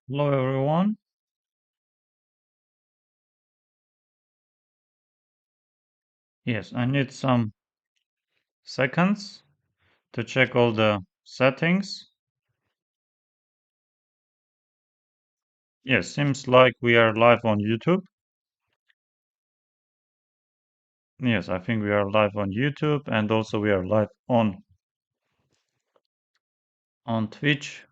Hello everyone. Yes, I need some seconds to check all the settings. Yes, seems like we are live on YouTube. Yes, I think we are live on YouTube and also we are live on Twitch,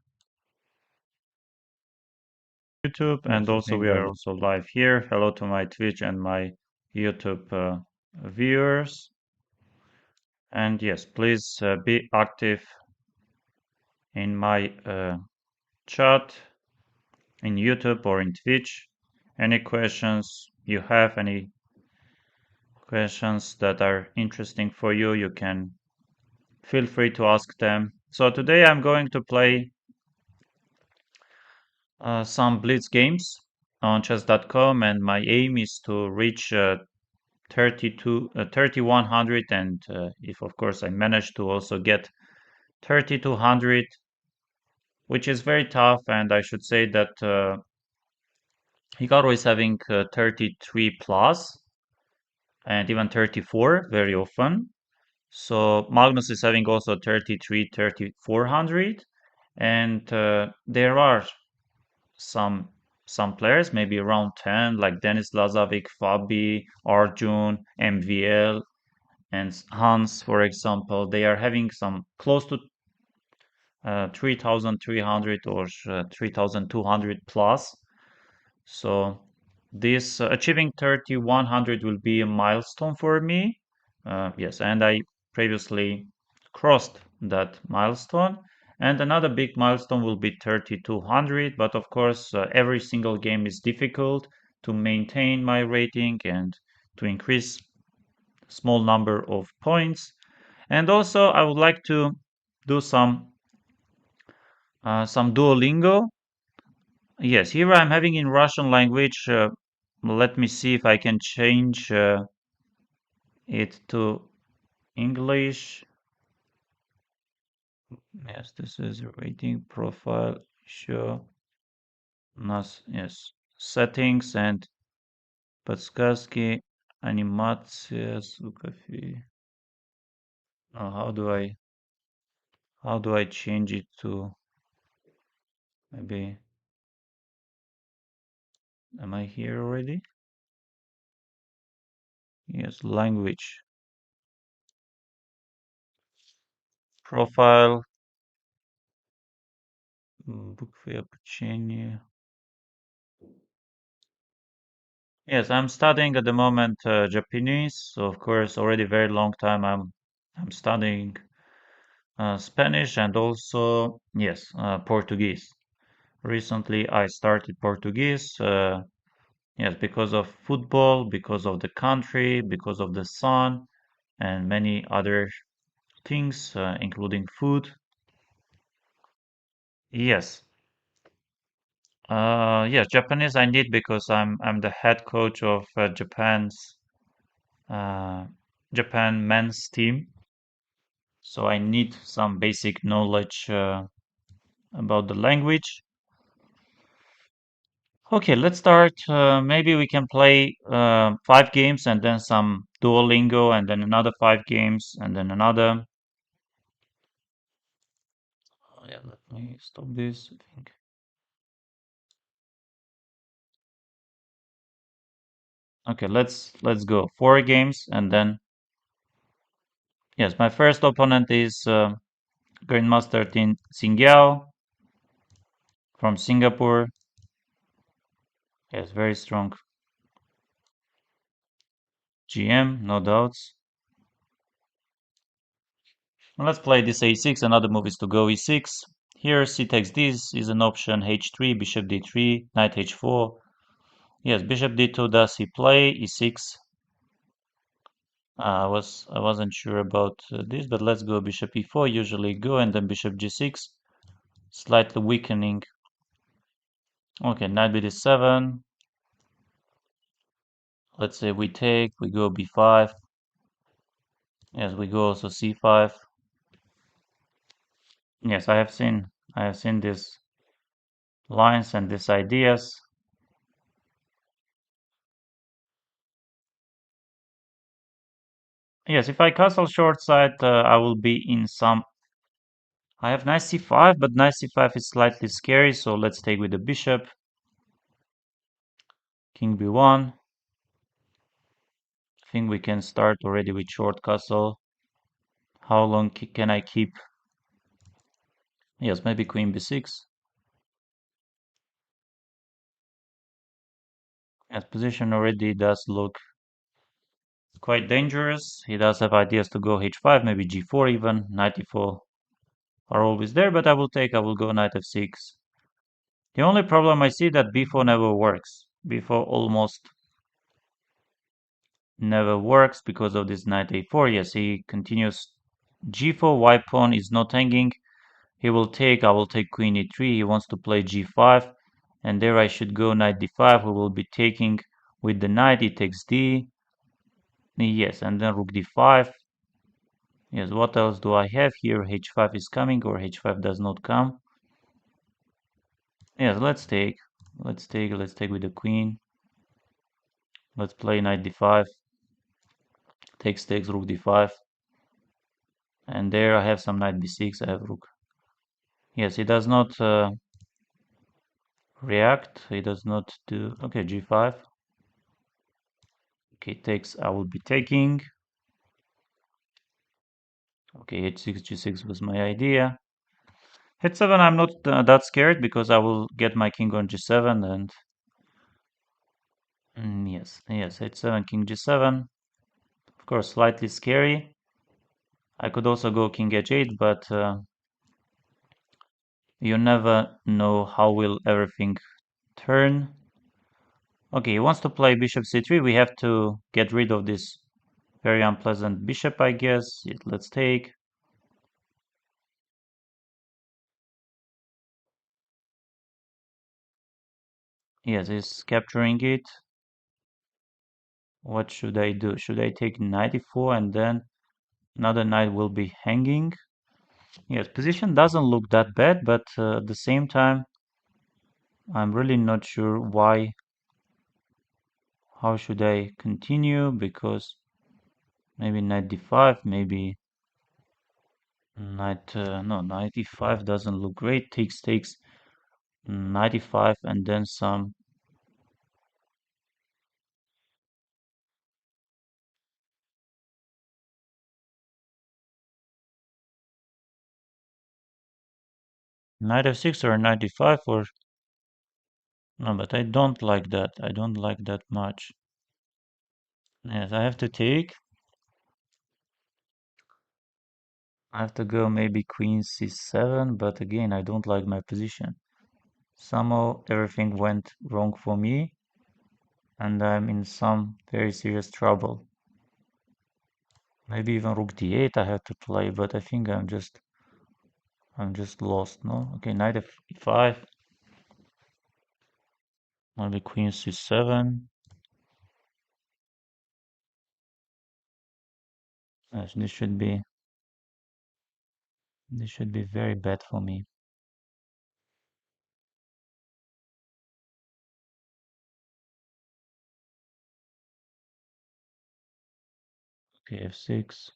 YouTube, and Yes, I also think we we are are. also live here. Hello to my Twitch and my YouTube viewers. And yes, please be active in my chat in YouTube or in Twitch. Any questions you have, any questions that are interesting for you, you can feel free to ask them. So today I'm going to play some Blitz games on chess.com, and my aim is to reach 3100, and if of course I manage to also get 3200, which is very tough, and I should say that Hikaru is having 33 plus and even 34 very often. So Magnus is having also 33, 3400, and there are some some players, maybe around 10, like Denis Lazovic, Fabi, Arjun, MVL, and Hans, for example. They are having some close to 3300 or 3200 plus. So this achieving 3100 will be a milestone for me. Yes, and I previously crossed that milestone. And another big milestone will be 3200. But of course, every single game is difficult to maintain my rating and to increase small number of points. And also, I would like to do some Duolingo. Yes, here I'm having in Russian language. Let me see if I can change it to English. Yes, this is rating profile. Show нас. Yes, settings and подсказки, анимация, звуковые. Oh, how do I change it to maybe? Am I here already? Yes, language profile, буквы обучения. Yes, I'm studying at the moment Japanese. So of course, already very long time I'm studying Spanish and also yes, Portuguese. Recently, I started Portuguese. Yes, because of football, because of the country, because of the sun, and many other things, including food. Yes, yes, Japanese I need because I'm the head coach of uh, Japan men's team. So I need some basic knowledge about the language. Okay, let's start. Maybe we can play 5 games and then some Duolingo and then another 5 games and then another. Oh, yeah, let me stop this. I think. Okay, let's go. 4 games and then yes, my first opponent is Grandmaster Tin Xingyao from Singapore. Yes, very strong GM, no doubts. Let's play this a6. Another move is to go e6. Here, c takes this is an option. h3, bishop d3, knight h4. Yes, bishop d2 does he play e6. I wasn't sure about this, but let's go bishop e4. Usually go and then bishop g6, slightly weakening. Okay, knight b7. Let's say we take, we go b5. Yes, we go also c5. Yes, I have seen this lines and these ideas. Yes, if I castle short side, I will be in some. I have knight c5, but knight c5 is slightly scary, so let's take with the bishop. King b1. I think we can start already with short castle. How long can I keep? Yes, maybe queen b6. His position already does look quite dangerous. He does have ideas to go h5, maybe g4 even. Knight e4 are always there, but I will go knight f6. The only problem I see that b4 never works. b4 almost never works because of this knight a4. Yes, he continues g4, white pawn is not hanging. He will take, I will take queen e3. He wants to play g5, and there I should go knight d5. We will be taking with the knight. He takes d. Yes, and then rook d5. Yes, what else do I have here? h5 is coming, or h5 does not come. Yes, let's take with the queen. Let's play knight d5. Takes rook d5. And there I have some knight b6. I have rook. Yes, he does not react. He does not do. Okay, g5. Okay, takes. I will be taking. Okay, h6, g6 was my idea. h7, I'm not that scared because I will get my king on g7 and yes, h7, king g7. Of course, slightly scary. I could also go king h8, but you never know how will everything turn. Okay, he wants to play bishop c3. We have to get rid of this very unpleasant bishop, I guess. Yes, let's take. Yes, he's capturing it. What should I do? Should I take knight e4 and then another knight will be hanging? Yes, position doesn't look that bad, but at the same time, I'm really not sure why. How should I continue? Because maybe knight d5, maybe knight. No, knight e5 doesn't look great. Takes knight e5 and then some. Knight f6 or knight d5 or no, but I don't like that. I don't like that much. Yes, I have to take. I have to go maybe queen c7, but again, I don't like my position. Somehow everything went wrong for me, and I'm in some very serious trouble. Maybe even rook d8 I have to play, but I think I'm just lost, no? Okay, knight f5, maybe queen c7. Yes, this should be very bad for me. Okay, f6.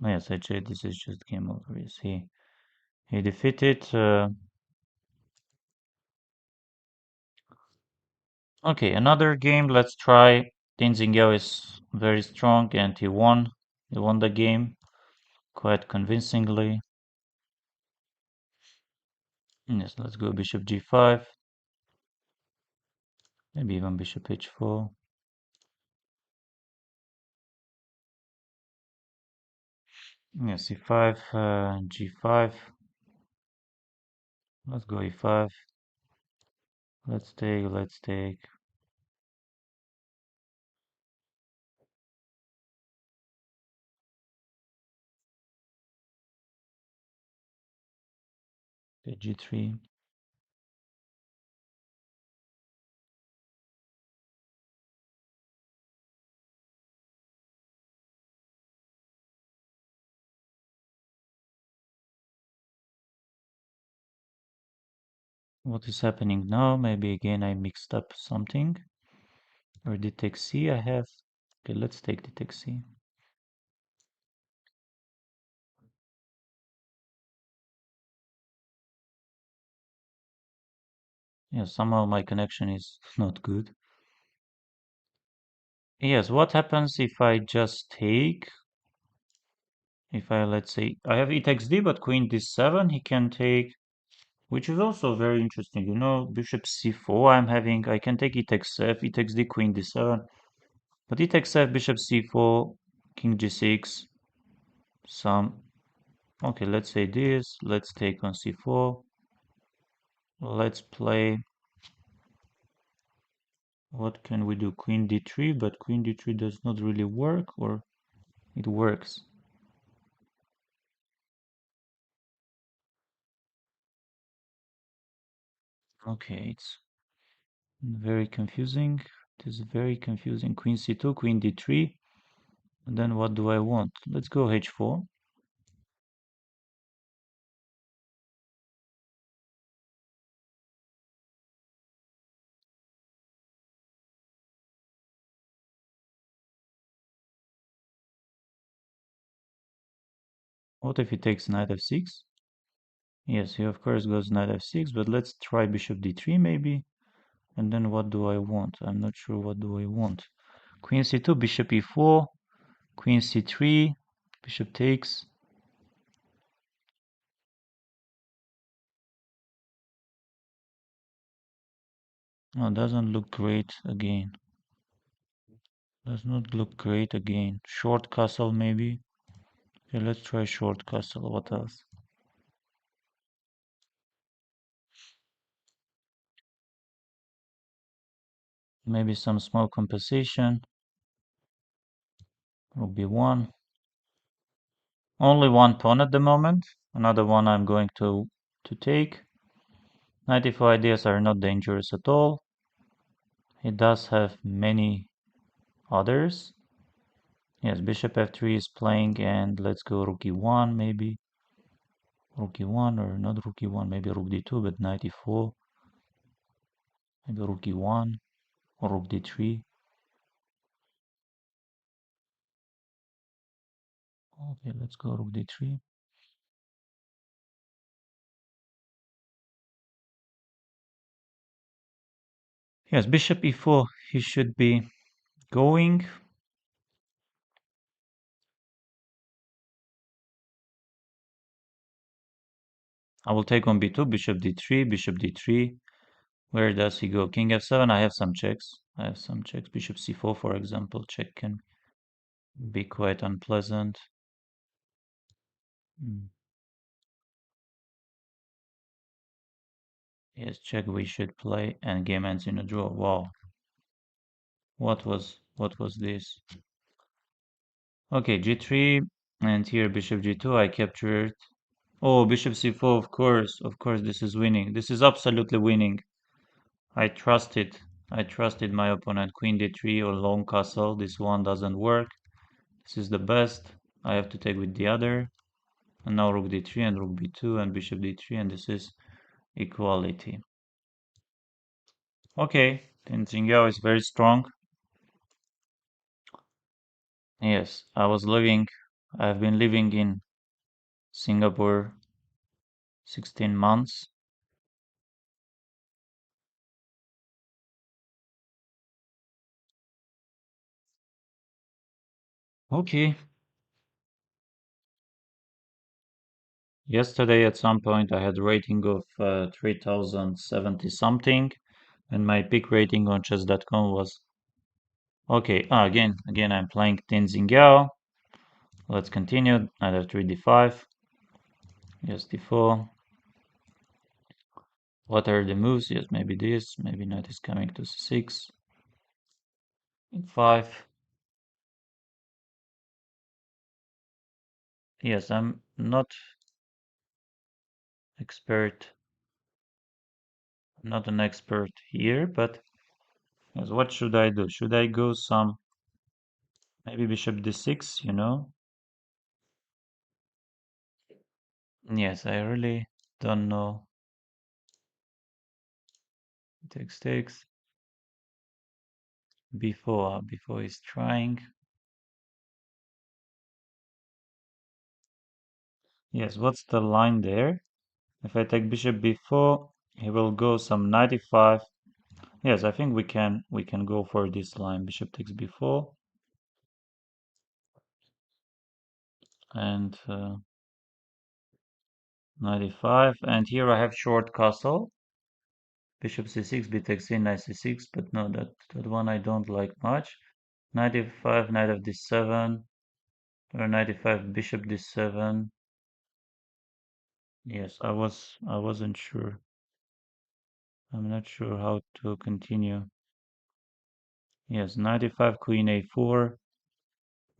Oh, yes, h8, this is just game over. Yes, he defeated. Okay, another game. Let's try. Tenzingel is very strong and he won. He won the game quite convincingly. Yes, let's go bishop g5. Maybe even bishop h4. Yes, e5, g5. Let's go e5. Let's take. Okay, g3. What is happening now? Maybe again I mixed up something. Or the take C I have. Okay, let's take the take C. Yeah, somehow my connection is not good. Yes, what happens if I just take, if I, let's say, I have e takes D, but queen D7, he can take, which is also very interesting. Bishop C4, I can take e takes F, e takes D, queen D7, but e takes F, bishop C4, king G6, some, okay, let's say this, let's take on C4, let's play, what can we do? Queen D3, but queen D3 does not really work, or it works. Okay, it's very confusing. It is very confusing. Queen C2, queen D3. And then what do I want? Let's go H4. What if he takes knight F6? Yes, he of course goes knight F6, but let's try bishop D3 maybe. And then what do I want? I'm not sure what do I want. Queen C2, bishop E4, queen C3, bishop takes. Oh, doesn't look great again. Does not look great again. Short castle maybe. Okay, let's try short castle. What else? Maybe some small compensation. Rook B1. Only one pawn at the moment. Another one I'm going to take. Knight e4 ideas are not dangerous at all. He does have many others. Yes, bishop f3 is playing, and let's go rook e1 maybe. Rook e1 or not rook e1, maybe rook d2, but knight e4. Maybe rook e1 or rook d3. Okay, let's go rook d3. Yes, bishop e4, he should be going. I will take on b2, bishop d3, bishop d3. Where does he go? King f7, I have some checks. Bishop c4, for example, check can be quite unpleasant. Mm. Yes, check we should play, and game ends in a draw. Wow. What was this? Okay, g3, and here bishop g2, I captured. Oh, bishop c4, of course. Of course, this is winning. This is absolutely winning. I trusted. I trusted my opponent. Queen d3 or long castle. This one doesn't work. This is the best. I have to take with the other. And now rook d3 and rook b2 and bishop d3, and this is equality. Okay, Tenzingao is very strong. Yes, I've been living in Singapore 16 months. Okay, yesterday at some point I had a rating of 3070 something, and my peak rating on chess.com was okay. Again, I'm playing Tenzingao. Let's continue. Knight f3 d5. Yes, d4. What are the moves? Yes, maybe this. Maybe knight is coming to c6. E5. Yes, I'm not expert, not an expert here, but yes, what should I do? Should I go some, maybe bishop d6? Yes, I really don't know. Takes before he's trying. Yes, what's the line there? If I take bishop b4, he will go some 95. Yes, I think we can go for this line. Bishop takes b4 and 95. And here I have short castle. Bishop c6, b takes c, knight c6. But no, that one I don't like much. 95, knight of d7, or 95, bishop d7. Yes, I wasn't sure. I'm not sure how to continue. Yes, 95, queen a4,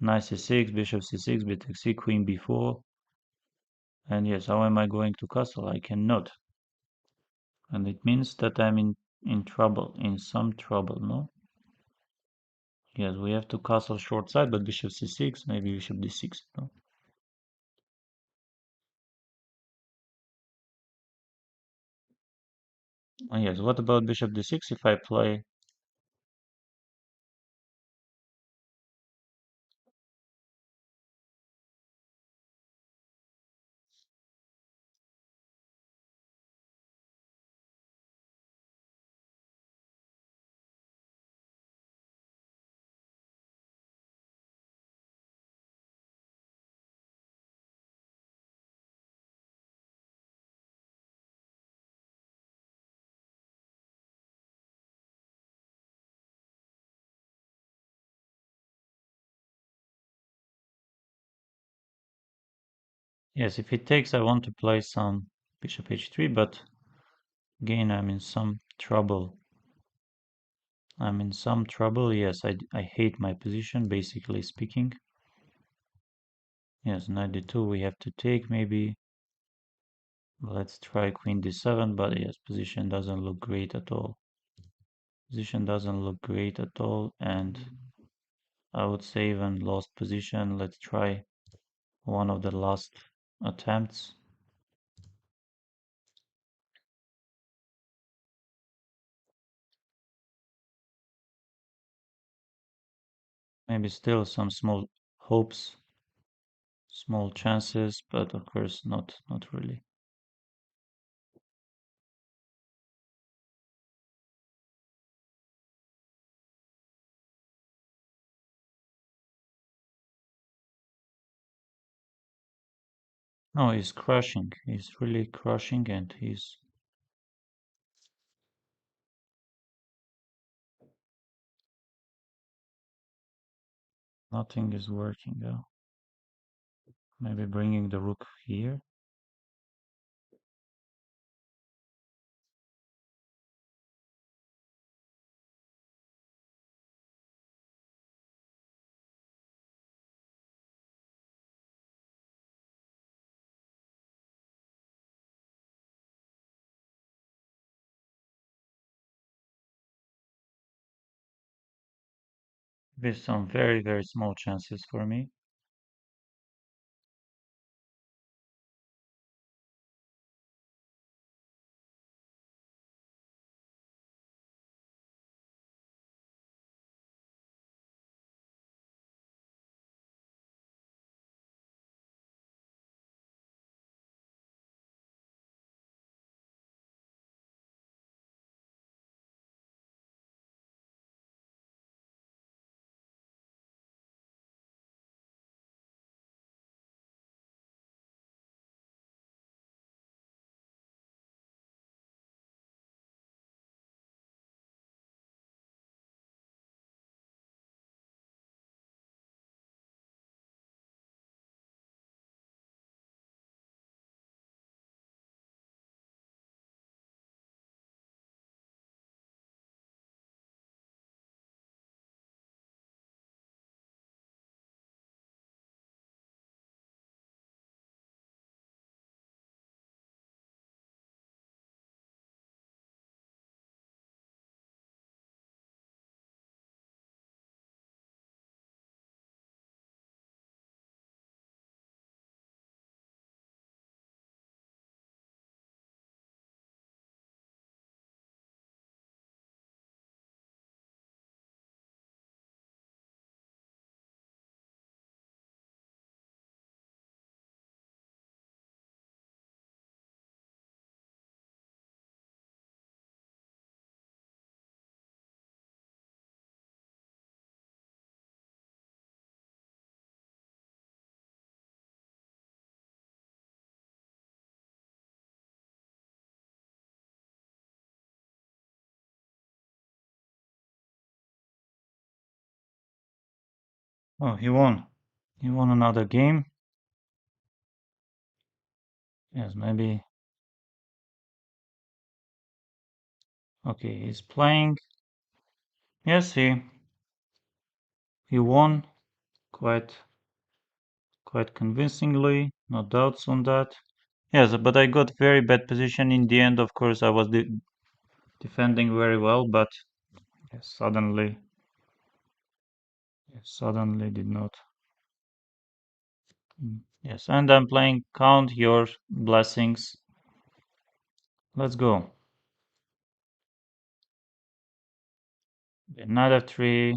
knight c6, bishop c6, b takes c, queen b4. And yes, how am I going to castle? I cannot. And it means that I'm in trouble, in some trouble, no? Yes, we have to castle short side, but bishop c6, maybe bishop d6, no? And yes, what about bishop d6 if I play? Yes, if he takes, I want to play some bishop h3, but again, I'm in some trouble. I'm in some trouble. Yes, I hate my position, basically speaking. Yes, knight d2 we have to take maybe. Let's try queen d7, but yes, position doesn't look great at all. Position doesn't look great at all, and I would say even lost position. Let's try one of the last attempts. Maybe still some small hopes, small chances, but of course not really. No, he's crushing. He's really crushing, and he's nothing is working out. Maybe bringing the rook here. With some very small chances for me. Oh, he won. He won another game. Yes, maybe. Okay, he's playing. Yes, he won quite quite convincingly. No doubts on that. Yes, but I got very bad position in the end. Of course, I was defending very well, but yes, suddenly did not. Yes, and I'm playing Count Your Blessings. Let's go. Knight f3,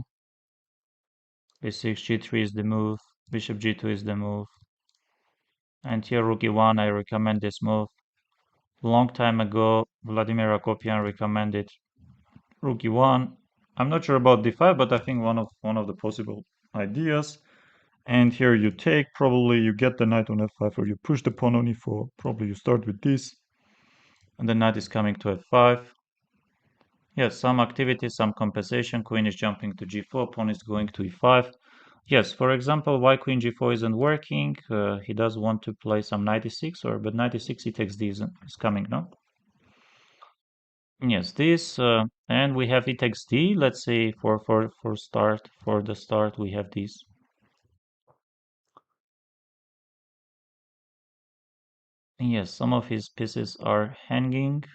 b6, g3 is the move. Bishop g2 is the move. And here rook e1, I recommend this move. Long time ago, Vladimir Akopian recommended rook e1. I'm not sure about d5, but I think one of the possible ideas. And here you take, probably you get the knight on f5, or you push the pawn on e4. Probably you start with this, and the knight is coming to f5. Yes, some activity, some compensation. Queen is jumping to g4, pawn is going to e5. Yes, for example, why queen g4 isn't working? He does want to play some knight e6, but knight e6 he takes this is coming, no? Yes, this, and we have e takes d. Let's say for the start we have this. Yes, some of his pieces are hanging,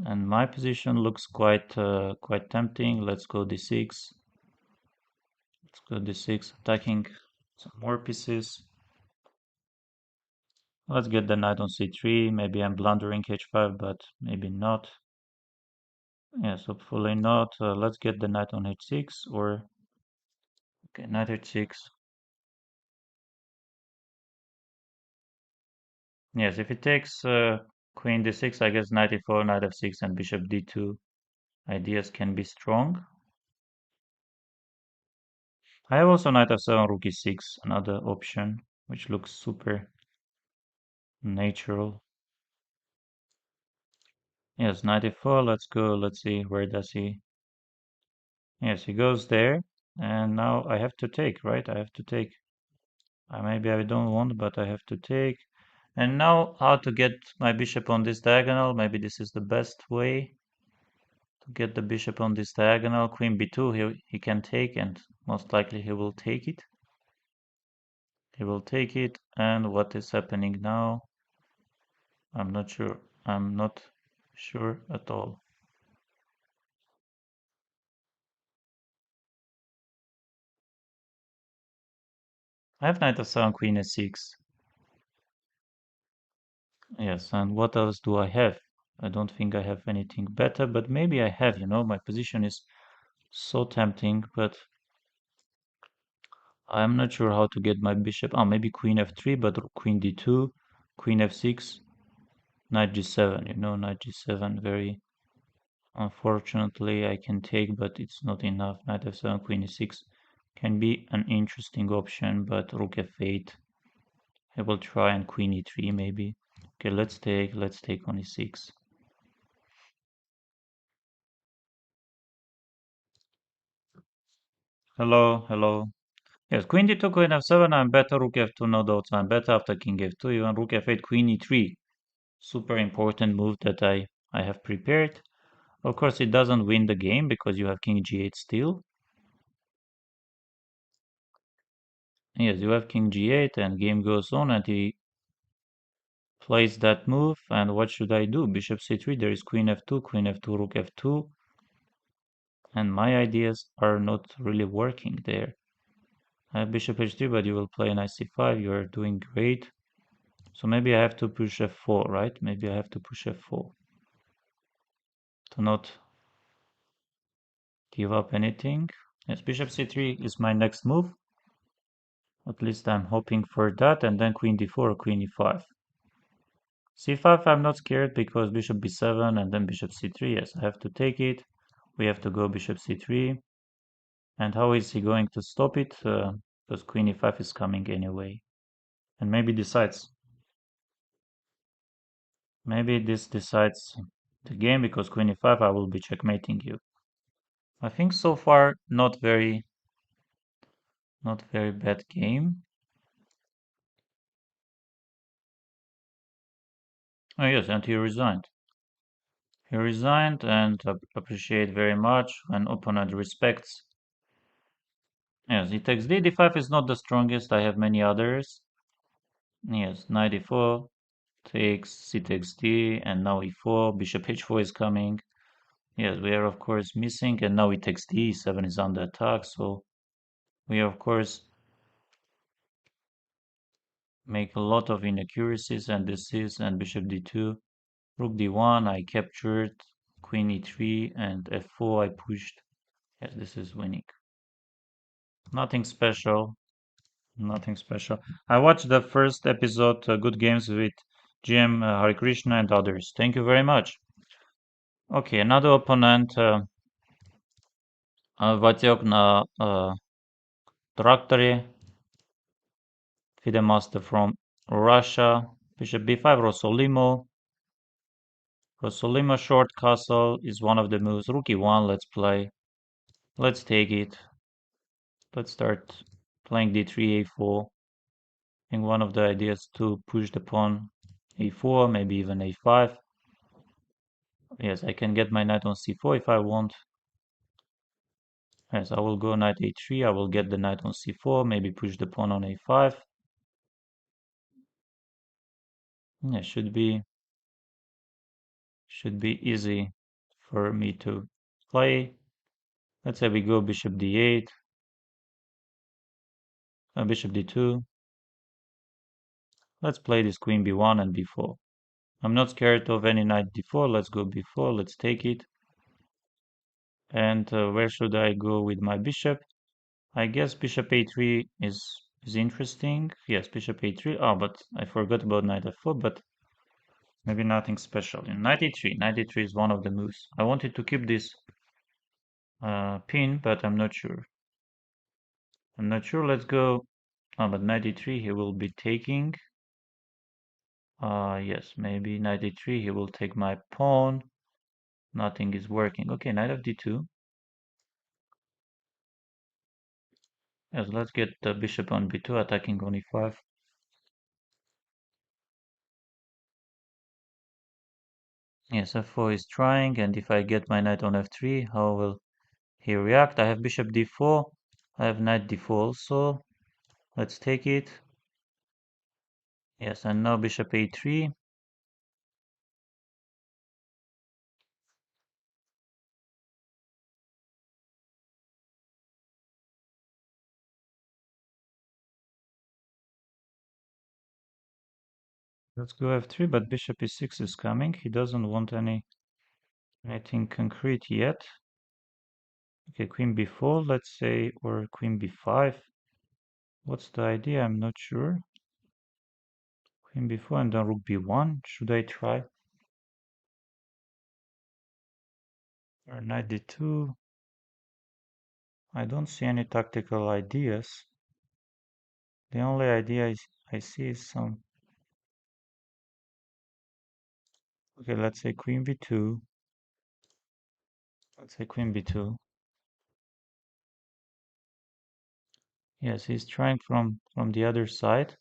and my position looks quite tempting. Let's go d6. Let's go d6, attacking some more pieces. Let's get the knight on c3. Maybe I'm blundering h5, but maybe not. Yes, hopefully not. Let's get the knight on h6, or okay, knight h6. Yes, if it takes queen d6, I guess knight e4, knight f6, and bishop d2 ideas can be strong. I have also knight f7, rook e6, another option, which looks super natural. Yes, knight e4, let's go, let's see, where does he? Yes, he goes there, and now I have to take, right? I have to take. Maybe I don't want, but I have to take. And now how to get my bishop on this diagonal? Maybe this is the best way to get the bishop on this diagonal. Queen b2, he can take, and most likely he will take it. He will take it, and what is happening now? I'm not sure. I'm not sure at all. I have knight f7, queen a6. Yes, and what else do I have? I don't think I have anything better, but maybe I have, my position is so tempting, but I'm not sure how to get my bishop. Oh, maybe queen f3, but queen d2, queen f6, knight g7, knight g7, very unfortunately I can take, but it's not enough. Knight f7, queen e6 can be an interesting option, but rook f8, I will try, and queen e3 maybe. Okay, let's take on e6. Hello, hello. Yes, queen d2, queen f7, I'm better, rook f2, no doubts, I'm better after king f2, even rook f8, queen e3. Super important move that I have prepared. Of course, it doesn't win the game because you have king g8 still. Yes, you have king g8 and game goes on, and he plays that move. And what should I do? Bishop c3, there is queen f2, rook f2. And my ideas are not really working there. I have bishop h3, but you will play knight c5. You are doing great. So maybe I have to push f4, right? Maybe I have to push f4 to not give up anything. Yes, bishop c3 is my next move. At least I'm hoping for that, and then queen d4 or queen e5. c5 I'm not scared because bishop b7 and then bishop c3. Yes, I have to take it. We have to go bishop c3. And how is he going to stop it? Because queen e5 is coming anyway. And maybe decides. Maybe this decides the game because queen e5 I will be checkmating you. I think so far not very Not very bad game. Oh yes, and he resigned. He resigned and appreciate very much when opponent respects. Yes, he takes d. d5 is not the strongest. I have many others. Yes, knight e4 takes, c takes d, and now e4. Bishop h4 is coming. Yes, we are of course missing, and now he takes d. e7 is under attack, so we of course make a lot of inaccuracies, and this is, and bishop d2, rook d1, I captured, queen e3, and f4 I pushed. Yes, this is winning. Nothing special. Nothing special. I watched the first episode, Good Games with GM Hare Krishna and others. Thank you very much. Okay, another opponent, Vatiok na Traktory, FIDE master from Russia. Bishop b5, Rosolimo. Rosolimo short castle is one of the moves. Rook e1, let's play. Let's take it. Let's start playing d3, a4. I think one of the ideas to push the pawn a4, maybe even a5. Yes, I can get my knight on c4 if I want. Yes, I will go knight a3. I will get the knight on c4, maybe push the pawn on a5. Yeah, should be easy for me to play. Let's say we go bishop d8, bishop d2. Let's play this queen b1 and b4. I'm not scared of any knight d4. Let's go b4. Let's take it. And where should I go with my bishop? I guess bishop a3 is interesting. Yes, bishop a3. Oh, but I forgot about knight f4, but maybe nothing special. In knight e3, knight e3 is one of the moves. I wanted to keep this pin, but I'm not sure. I'm not sure. Let's go. Oh, but knight e3 he will be taking. Yes, maybe knight e3 he will take my pawn. Nothing is working. Okay, knight of d2. Yes, let's get the bishop on b2 attacking on e5. Yes, f4 is trying, and if I get my knight on f3, how will he react? I have bishop d4. I have knight d4 also. Let's take it. Yes, and now bishop a3. Let's go f3, but bishop e6 is coming. He doesn't want anything concrete yet. Okay, queen b4, let's say, or queen b5. What's the idea? I'm not sure. Queen b4 and then rook b1. Should I try? Or knight d2. I don't see any tactical ideas. The only idea I see is some. Okay, let's say queen b2. Let's say queen b2. Yes, he's trying from the other side.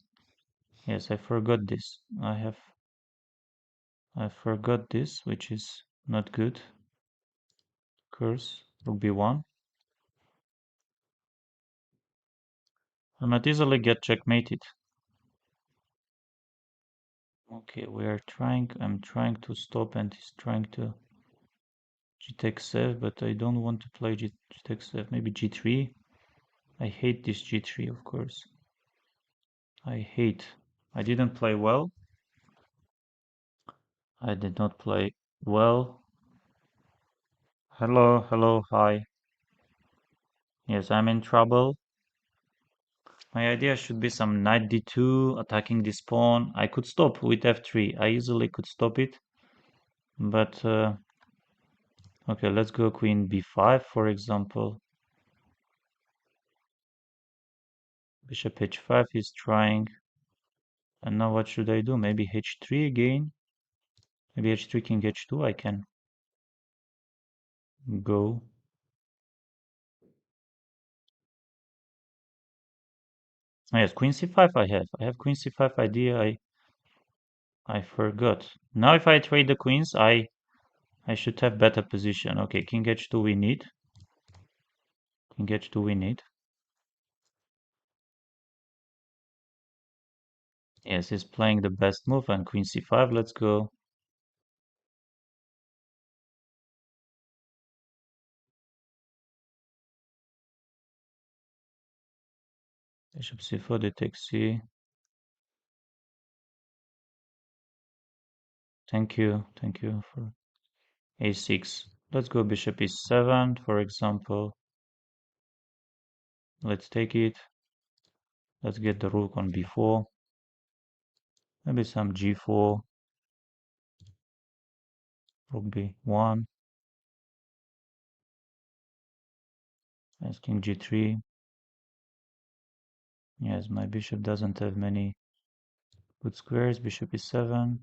Yes, I forgot this. I forgot this, which is not good. Course, rook b1. I might easily get checkmated. Okay, I'm trying to stop and he's trying to g takes f, but I don't want to play g takes f. Maybe g3. I hate this g3, of course. I didn't play well. I did not play well. Hello, hi. Yes, I'm in trouble. My idea should be some knight d2, attacking this pawn. I could stop with f3. I easily could stop it. But, okay, let's go queen b5, for example. Bishop h5 is trying. And now what should I do? Maybe h3 again? Maybe h3, king h2, I can go. Oh, yes, queen c5 I have. I have queen c5 idea. I forgot. Now if I trade the queens, I should have better position. Okay, king h2 we need. King h2 we need. Yes, he's playing the best move and queen c5. Let's go. Bishop c4, they take c. Thank you for a6. Let's go bishop e7, for example. Let's take it. Let's get the rook on b4. Maybe some g4. Rook b1. Yes, king g3. Yes, my bishop doesn't have many good squares. Bishop e7.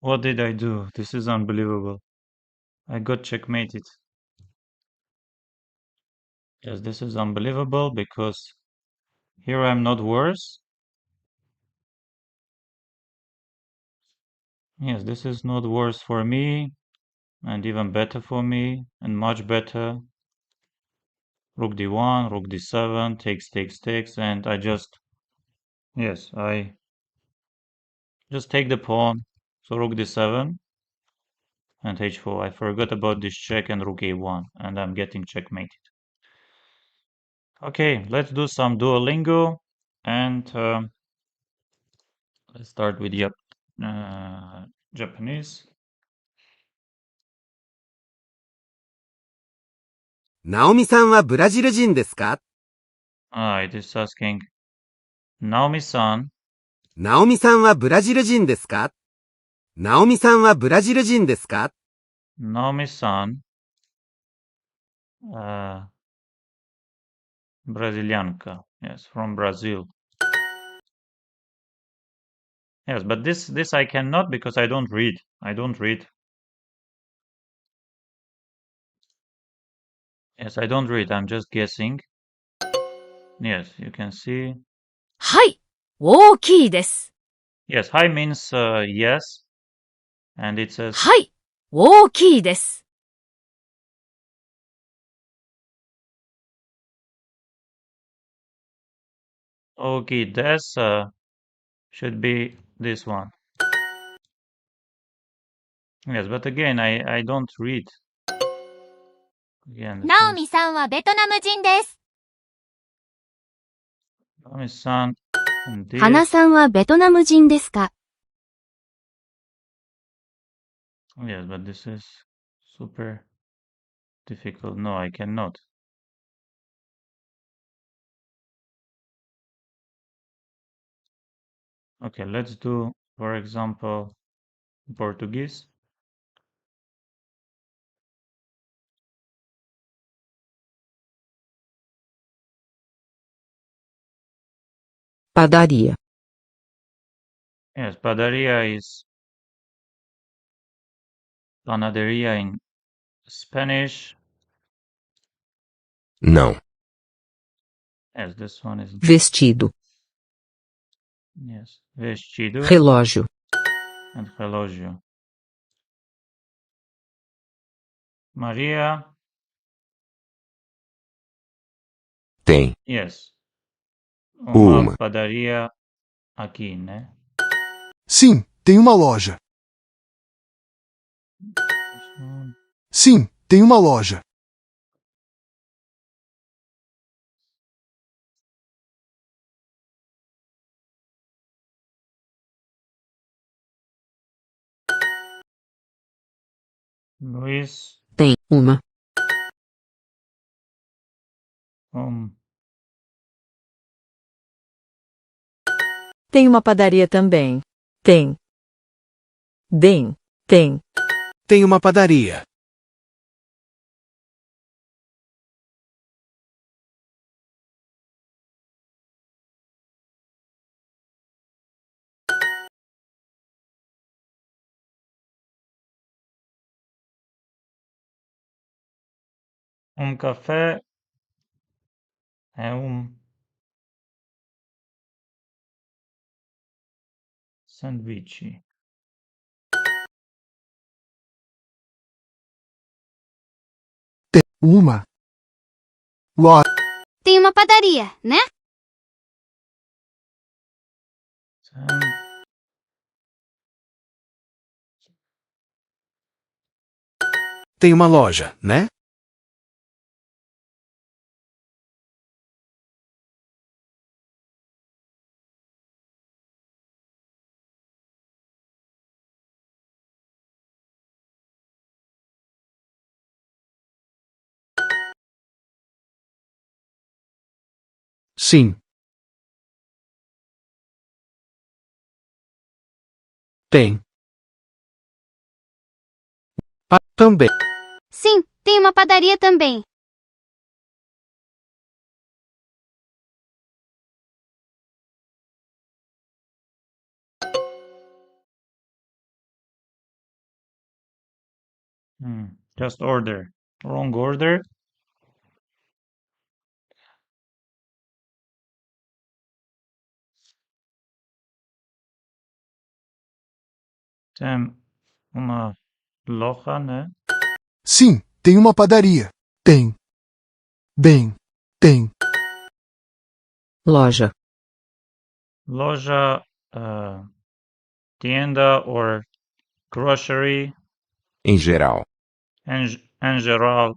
What did I do? This is unbelievable. I got checkmated. Yes, this is unbelievable because here I'm not worse. Yes, this is not worse for me and even better for me and much better. Rook d1, rook d7, takes, and I just, yes, I just take the pawn. So rook d7 and h4. I forgot about this check and rook a1 and I'm getting checkmated. Okay, let's do some Duolingo and let's start with Japanese. ナオミさんはブラジル人ですか It is asking Naomi-san. ナオミさんはブラジル人ですかナオミさんはブラジル人ですか Naomi-san, Brazilianka. Yes, from Brazil. Yes, but this I cannot because I don't read. I don't read. Yes, I don't read. I'm just guessing. Yes, you can see. はい、大きいです。 Yes, hi means yes, and it says はい、大きいです。 okay. This should be this one. Yes, but again, I don't read. Again, this ナオ is ミさんはベトナム人です。 Naomi-san, and 花 this. さんはベトナム人ですか Yes, but this is super difficult. No, I cannot. Okay, let's do, for example, Portuguese. Padaria. Yes, padaria is panaderia in Spanish. Não. Yes, this one is, Vestido. yes, vestido Relógio. and relógio. Maria, Tem. yes, Uma. padaria aqui, né? Sim, tem uma loja. This one. Sim, tem uma loja. Luis, Tem uma. Um, Tem uma padaria também. Tem. Bem, tem. Tem uma padaria. café é sanduíche. Tem uma loja. Tem uma padaria, né? Sam- Tem uma loja, né? Sim. Tem. Também. Sim, tem uma padaria também. Just order. Wrong order. Tem uma loja, né? Sim, tem uma padaria. Tem. Bem, tem. Loja. Loja, tienda or grocery Em geral. em geral,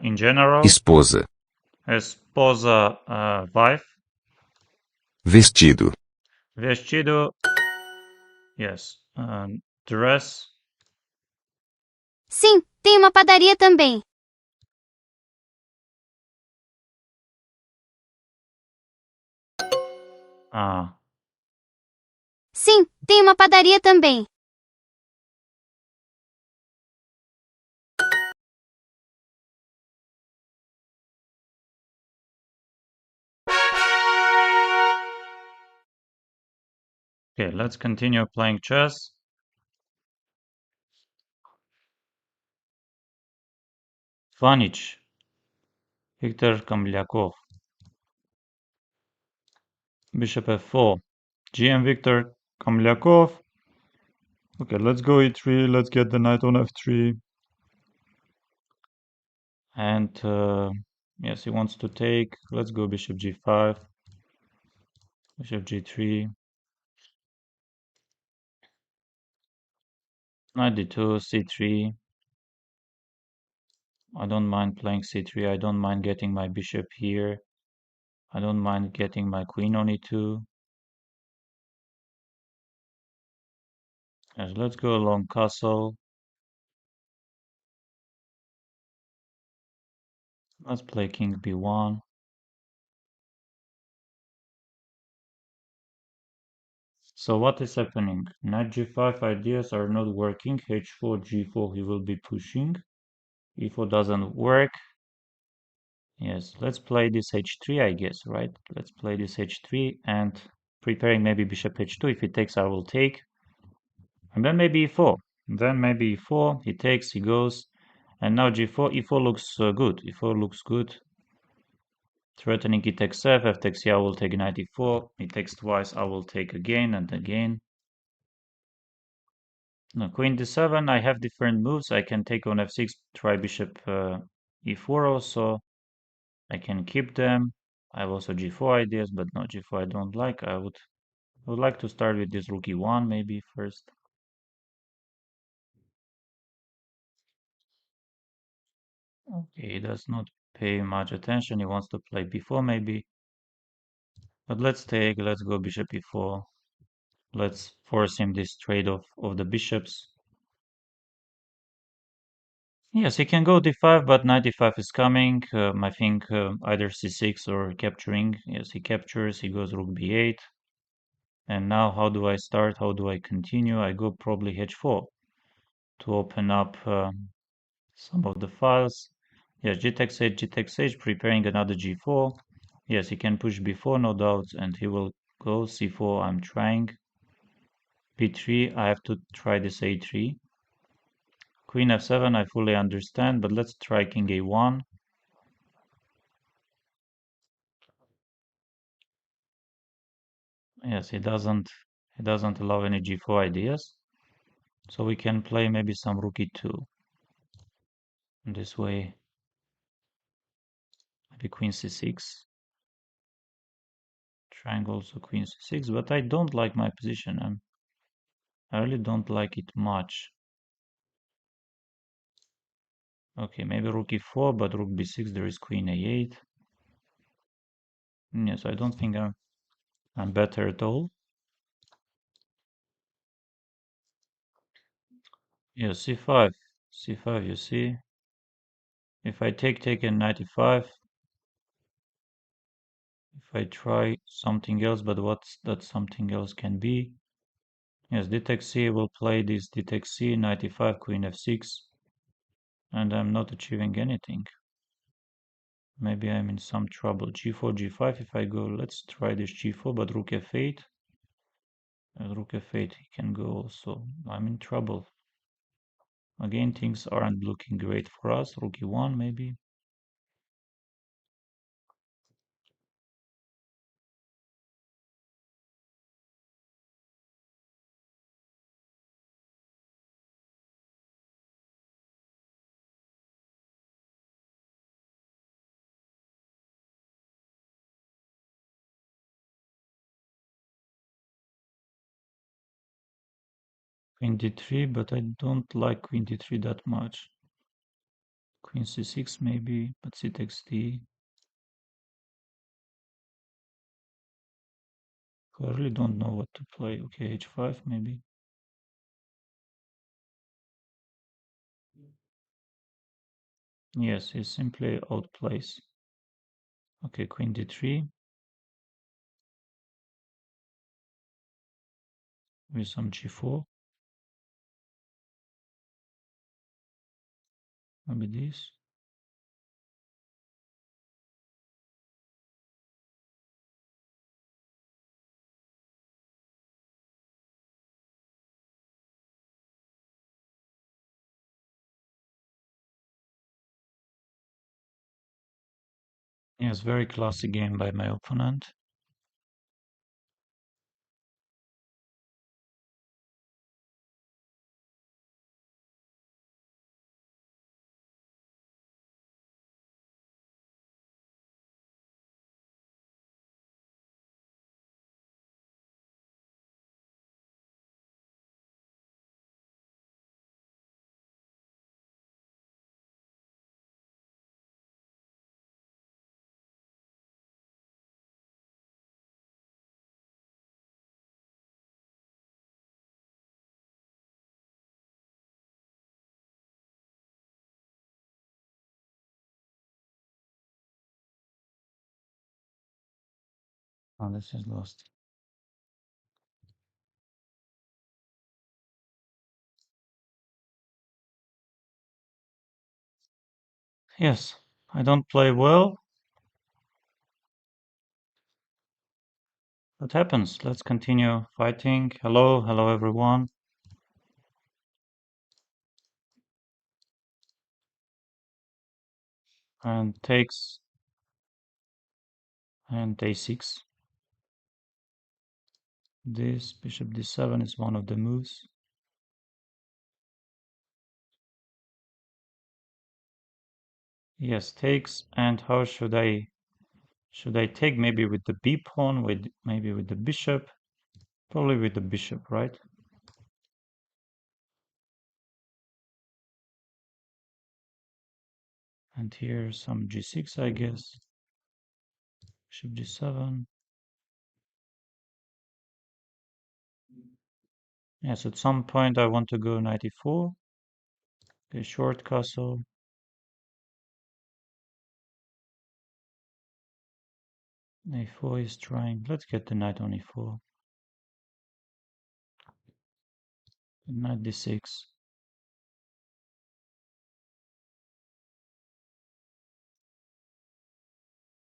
in general. Esposa. Esposa, wife. Vestido. Vestido, yes. Dress, Sim, tem uma padaria também. ah, Sim, tem uma padaria também. okay, let's continue playing chess. Vanich, Viktor Kamlyakov. Bishop f4. GM Viktor Kamlyakov. Okay, let's go e3. Let's get the knight on f3. And yes, he wants to take. Let's go bishop g5. Bishop g3. Knight d2, c3. I don't mind playing c3. I don't mind getting my bishop here. I don't mind getting my queen on e2. Yes, let's go along castle. Let's play king b1. So what is happening? Knight g5 ideas are not working. h4, g4 he will be pushing. e4 doesn't work. Yes, let's play this h3, I guess, right? Let's play this h3 and preparing maybe bishop h2. If he takes, I will take. And then maybe e4. Then maybe e4, he takes, he goes. And now g4, e4 looks good. e4 looks good. Threatening he takes f, f takes e, I will take knight e4. He takes twice, I will take again and again. No, queen d7, I have different moves. I can take on f6, try bishop e4 also. I can keep them. I have also g4 ideas, but no, g4 I don't like. I would like to start with this rook e1 maybe first. Okay, he does not pay much attention. He wants to play b4 maybe. But let's go bishop e4. Let's force him this trade-off of the bishops. Yes, he can go d5, but knight d5 is coming. I think either c6 or capturing. Yes, he captures, he goes rook b8. And now how do I start? How do I continue? I go probably h4 to open up some of the files. Yes, g takes h, g takes h, preparing another g4. Yes, he can push b4, no doubt, and he will go c4. I'm trying. b3, I have to try this a3. Queen f7, I fully understand, but let's try king a1. Yes, he doesn't allow any g4 ideas. So we can play maybe some rook e2. This way, maybe queen c6. Triangle also queen c6, but I don't like my position. I really don't like it much. Okay, maybe rook e4, but rook b6, there is queen a8. Yes, I don't think I'm better at all. Yeah, c5. c5, you see. If I take and knight e5, if I try something else, but what's that something else can be? Yes, d takes c will play this d takes c, knight e5, queen f6, and I'm not achieving anything. Maybe I'm in some trouble. g4, g5, if I go, let's try this g4, but rook f8. Rook f8, he can go also. I'm in trouble. Again, things aren't looking great for us. Rook e1, maybe. Queen d3, but I don't like queen d3 that much. Queen c6 maybe, but c takes d. I really don't know what to play. Okay, h5 maybe. Yes, he simply outplays. Okay, queen d3 with some g4. Maybe this. Yes, very classy game by my opponent. Oh, this is lost. Yes, I don't play well. What happens? Let's continue fighting. Hello everyone. And takes and a6. This bishop d7 is one of the moves. Yes, takes. And how should I take? Maybe with the b pawn, maybe with the bishop. Probably with the bishop, right? And here some g6, I guess. Bishop g7. Yes, at some point I want to go knight e4. Okay, short castle. A4 is trying. Let's get the knight on E4. Knight D6.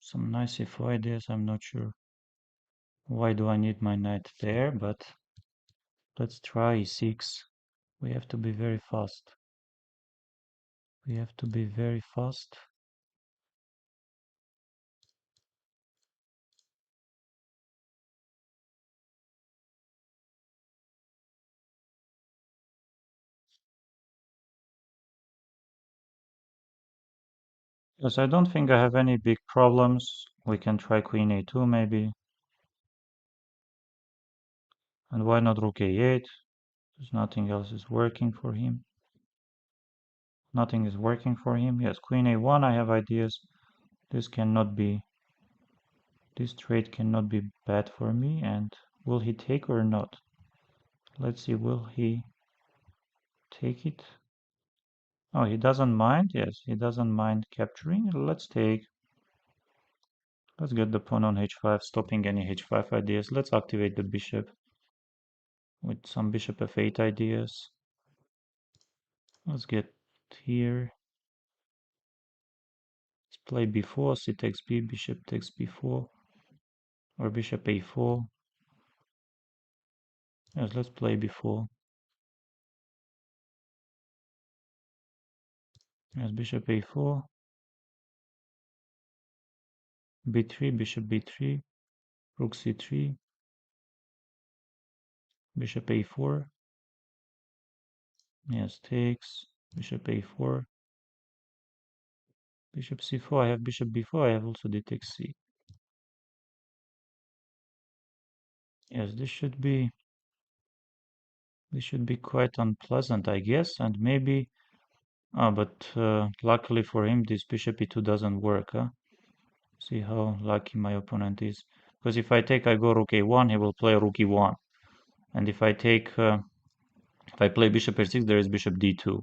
Some nice E4 ideas. I'm not sure why do I need my knight there, but let's try E6. We have to be very fast. We have to be very fast. Yes, I don't think I have any big problems. We can try Queen A2 maybe. And why not Rook A8? Because nothing else is working for him. Nothing is working for him. Yes, Queen A1, I have ideas. This cannot be, this trade cannot be bad for me. And will he take or not? Let's see, will he take it? Oh, he doesn't mind. Yes, he doesn't mind capturing. Let's take. Let's get the pawn on h5, stopping any h5 ideas. Let's activate the bishop with some bishop f8 ideas. Let's get here. Let's play b4, c takes b, bishop takes b4, or bishop a4. Yes, let's play b4. Yes, bishop a4, b3, bishop b3, rook c3, bishop a4. Yes, takes, bishop a4, bishop c4. I have bishop b4. I have also d takes c. Yes, this should be quite unpleasant, I guess, and maybe. But luckily for him, this bishop e2 doesn't work. Huh? See how lucky my opponent is. Because if I take, I go rook a1, he will play rook e1, and if I take, if I play bishop a6, there is bishop d2,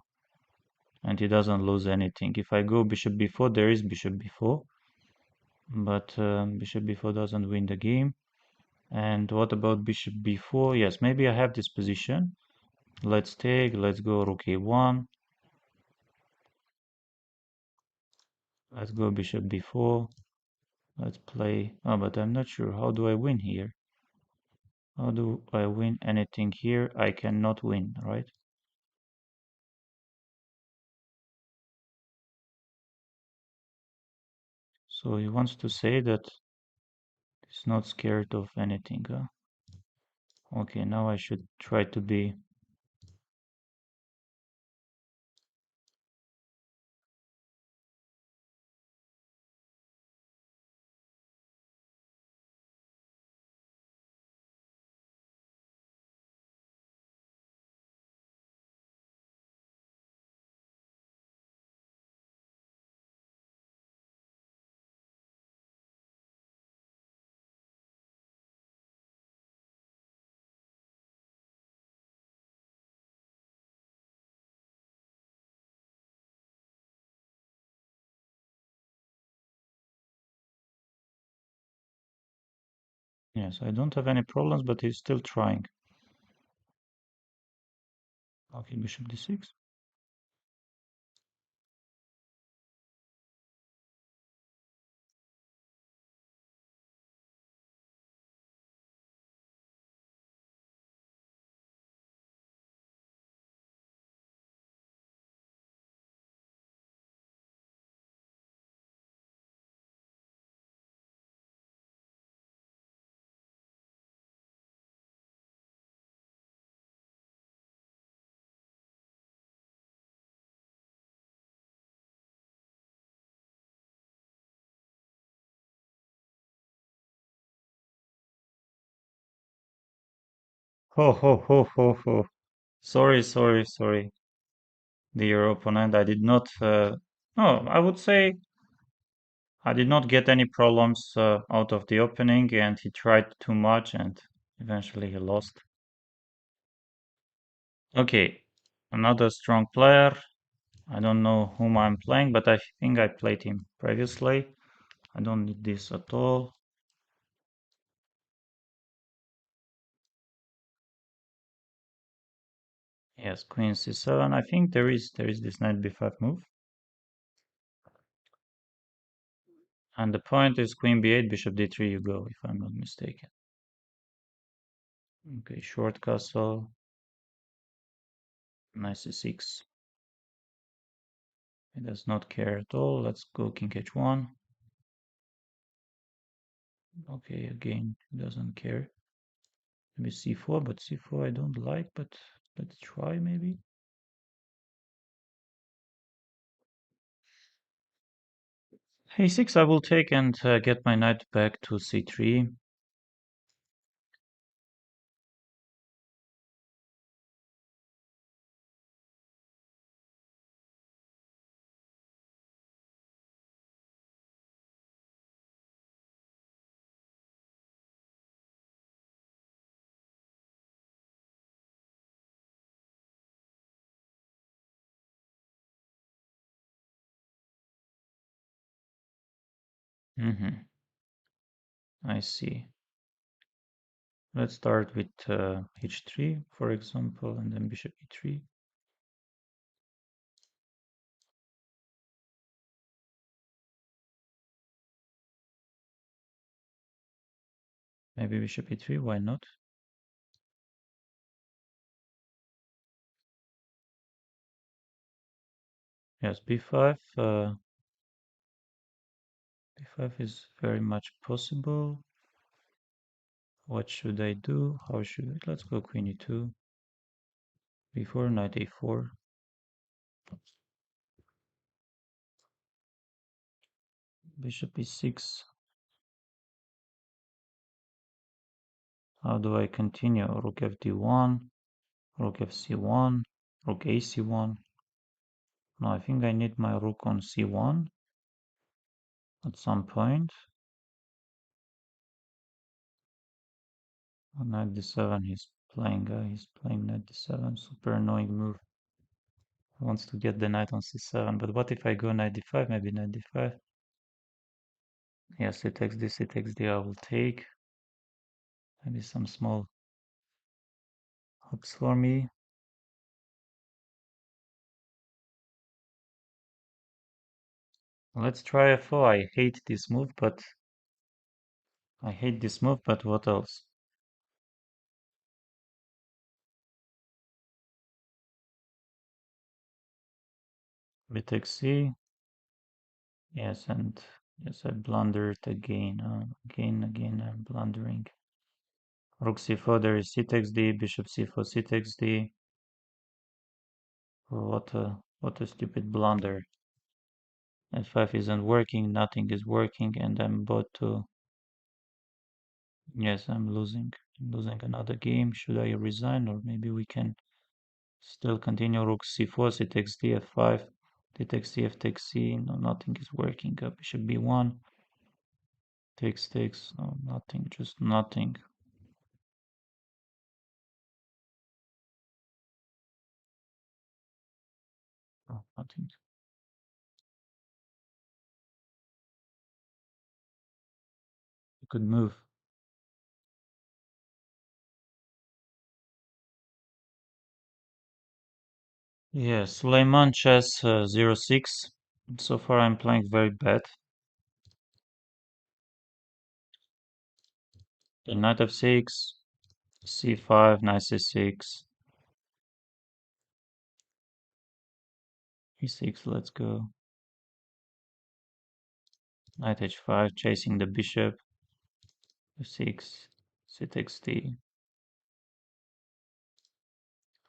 and he doesn't lose anything. If I go bishop b4, there is bishop b4, but bishop b4 doesn't win the game. And what about bishop b4? Yes, maybe I have this position. Let's take, let's go rook a1. Let's go bishop b4. Let's play. Oh, but I'm not sure. How do I win here? How do I win anything here? I cannot win, right? So he wants to say that he's not scared of anything. Huh? Okay, now I should try to be. Yes, I don't have any problems, but he's still trying. Okay, bishop d6. Ho ho ho ho ho. Sorry, sorry, sorry. Dear opponent, I did not. No, I would say I did not get any problems out of the opening, and he tried too much, and eventually he lost. Okay, another strong player. I don't know whom I'm playing, but I think I played him previously. I don't need this at all. Yes, queen c7. I think there is this knight b5 move. And the point is queen b8, bishop d3 you go, if I'm not mistaken. Okay, short castle. Knight c6. He does not care at all. Let's go king h1. Okay, again, he doesn't care. Maybe c4, but c4 I don't like, but let's try maybe. a6 I will take and get my knight back to c3. I see. Let's start with h3, for example, and then bishop e3. Maybe bishop e3, why not? Yes, b5. b5 is very much possible. What should I do? How should I? Let's go queen e2. b4, knight a4. Bishop e6. How do I continue? Rook fd1, rook fc1, rook ac1. No, I think I need my rook on c1 at some point. On knight d7 he's playing knight d7, super annoying move. He wants to get the knight on c7, but what if I go knight d5, maybe knight d5? Yes, it takes this, it takes the, I will take. Maybe some small hooks for me. Let's try f4. I hate this move, but what else? We take c. Yes, and yes, I blundered again. Again, I'm blundering. Rook c4, there is c takes d, bishop c4, c takes d. What a stupid blunder. F5 isn't working, nothing is working, and I'm about to... Yes, I'm losing. I'm losing another game. Should I resign, or maybe we can still continue? Rook c4, c takes d, f5, d takes c, f takes c. No, nothing is working. Bishop b1, takes. No, nothing, just nothing. Oh, nothing. You could move. Yes, Suleiman chess 06. So far I'm playing very bad. The knight f6, c5, knight c6, e6, let's go. Knight h5, chasing the bishop, f6, c takes d.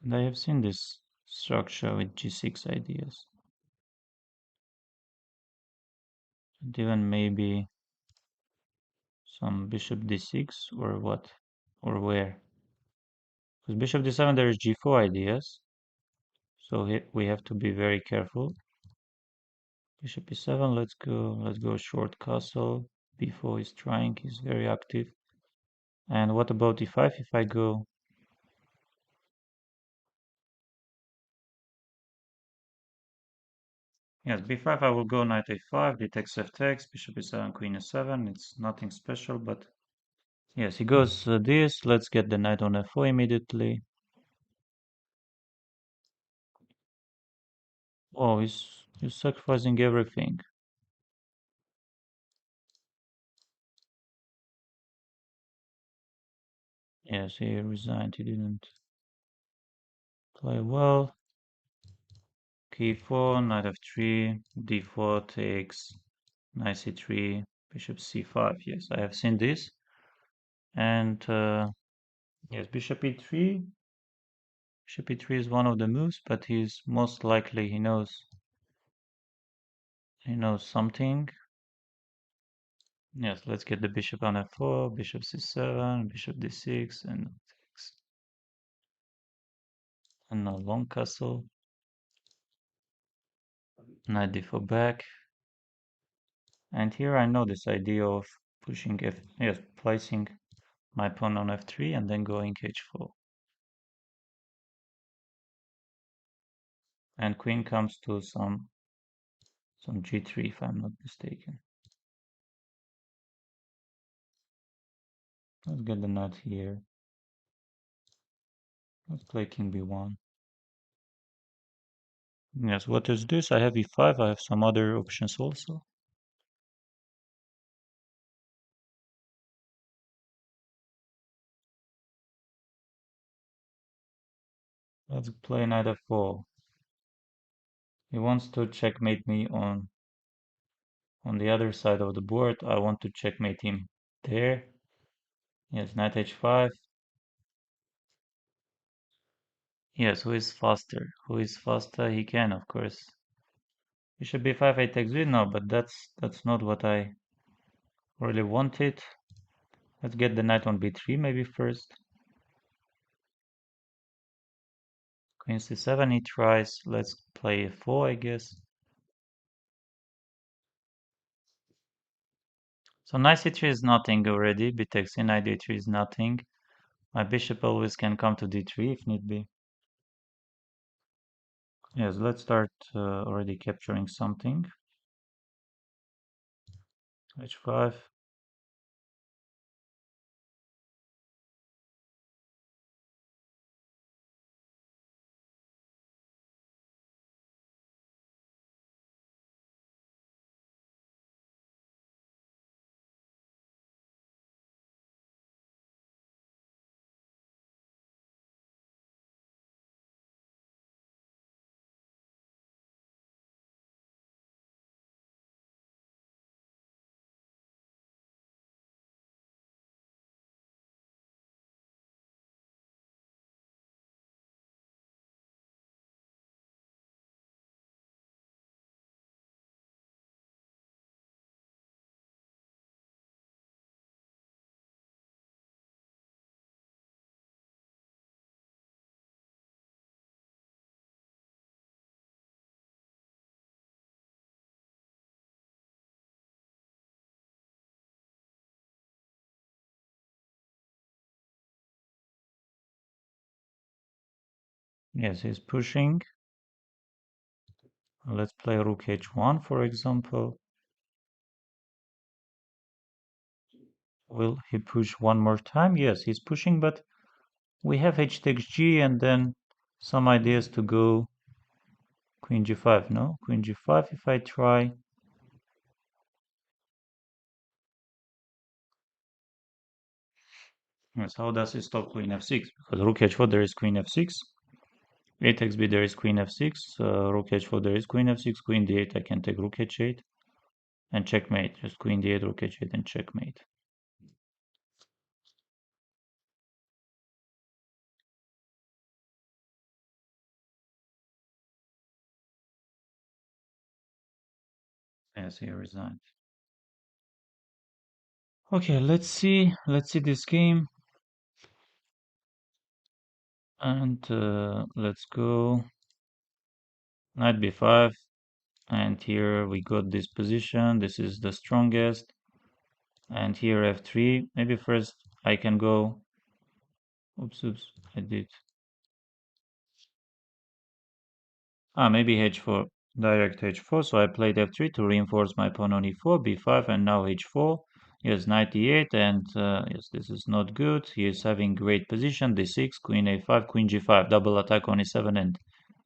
And I have seen this structure with g6 ideas. And even maybe some bishop d6 or what? Or where? Because bishop d7 there is g4 ideas. So we have to be very careful. Bishop e7, let's go short castle. b4 is trying, he's very active. And what about e5 if I go? Yes, b5, I will go knight a5, d takes f takes, bishop e7, queen e7. It's nothing special, but yes, he goes this. Let's get the knight on f4 immediately. Oh, he's sacrificing everything. Yes, he resigned. He didn't play well. k4, knight f3, d4 takes, knight c3, bishop c5. Yes, I have seen this. And yes, bishop e3. Bishop e3 is one of the moves, but he's most likely he knows something. Yes, let's get the bishop on f4, bishop c7, bishop d6, and takes. And now long castle. Knight d4 back. And here I know this idea of pushing placing my pawn on f3 and then going h4. And queen comes to some g3 if I'm not mistaken. Let's get the knight here. Let's play king b1. Yes, what is this? I have e5. I have some other options also. Let's play knight f4. He wants to checkmate me on the other side of the board. I want to checkmate him there. Yes, knight h5. Yes, who is faster? Who is faster? He can, of course. Bishop b5, I takes b. No, but that's not what I really wanted. Let's get the knight on b3 maybe first. Queen c7 he tries. Let's play f4, I guess. So knight c3 is nothing already. B takes c, knight d3 is nothing. My bishop always can come to d3 if need be. Yes, let's start already capturing something. h5. Yes, he's pushing. Let's play rook h1, for example. Will he push one more time? Yes, he's pushing, but we have h takes g and then some ideas to go queen g5, no? Queen g5 if I try. Yes, how does he stop queen f6? Because rook h4 there is queen f6. A takes b there is queen f6. Rook h4 there is queen f6. Queen d8 I can take rook h8 and checkmate. Just queen d8, rook h8 and checkmate. Yes, he resigned. Okay, let's see this game. And let's go knight b5. And here we got this position. This is the strongest. And here f3. Maybe first I can go. Oops, I did. Maybe h4. direct h4, so I played f3 to reinforce my pawn on e4, b5, and now h4. Yes, knight e8, and yes, this is not good. He is having great position, d6, queen a5, queen g5, double attack on e7 and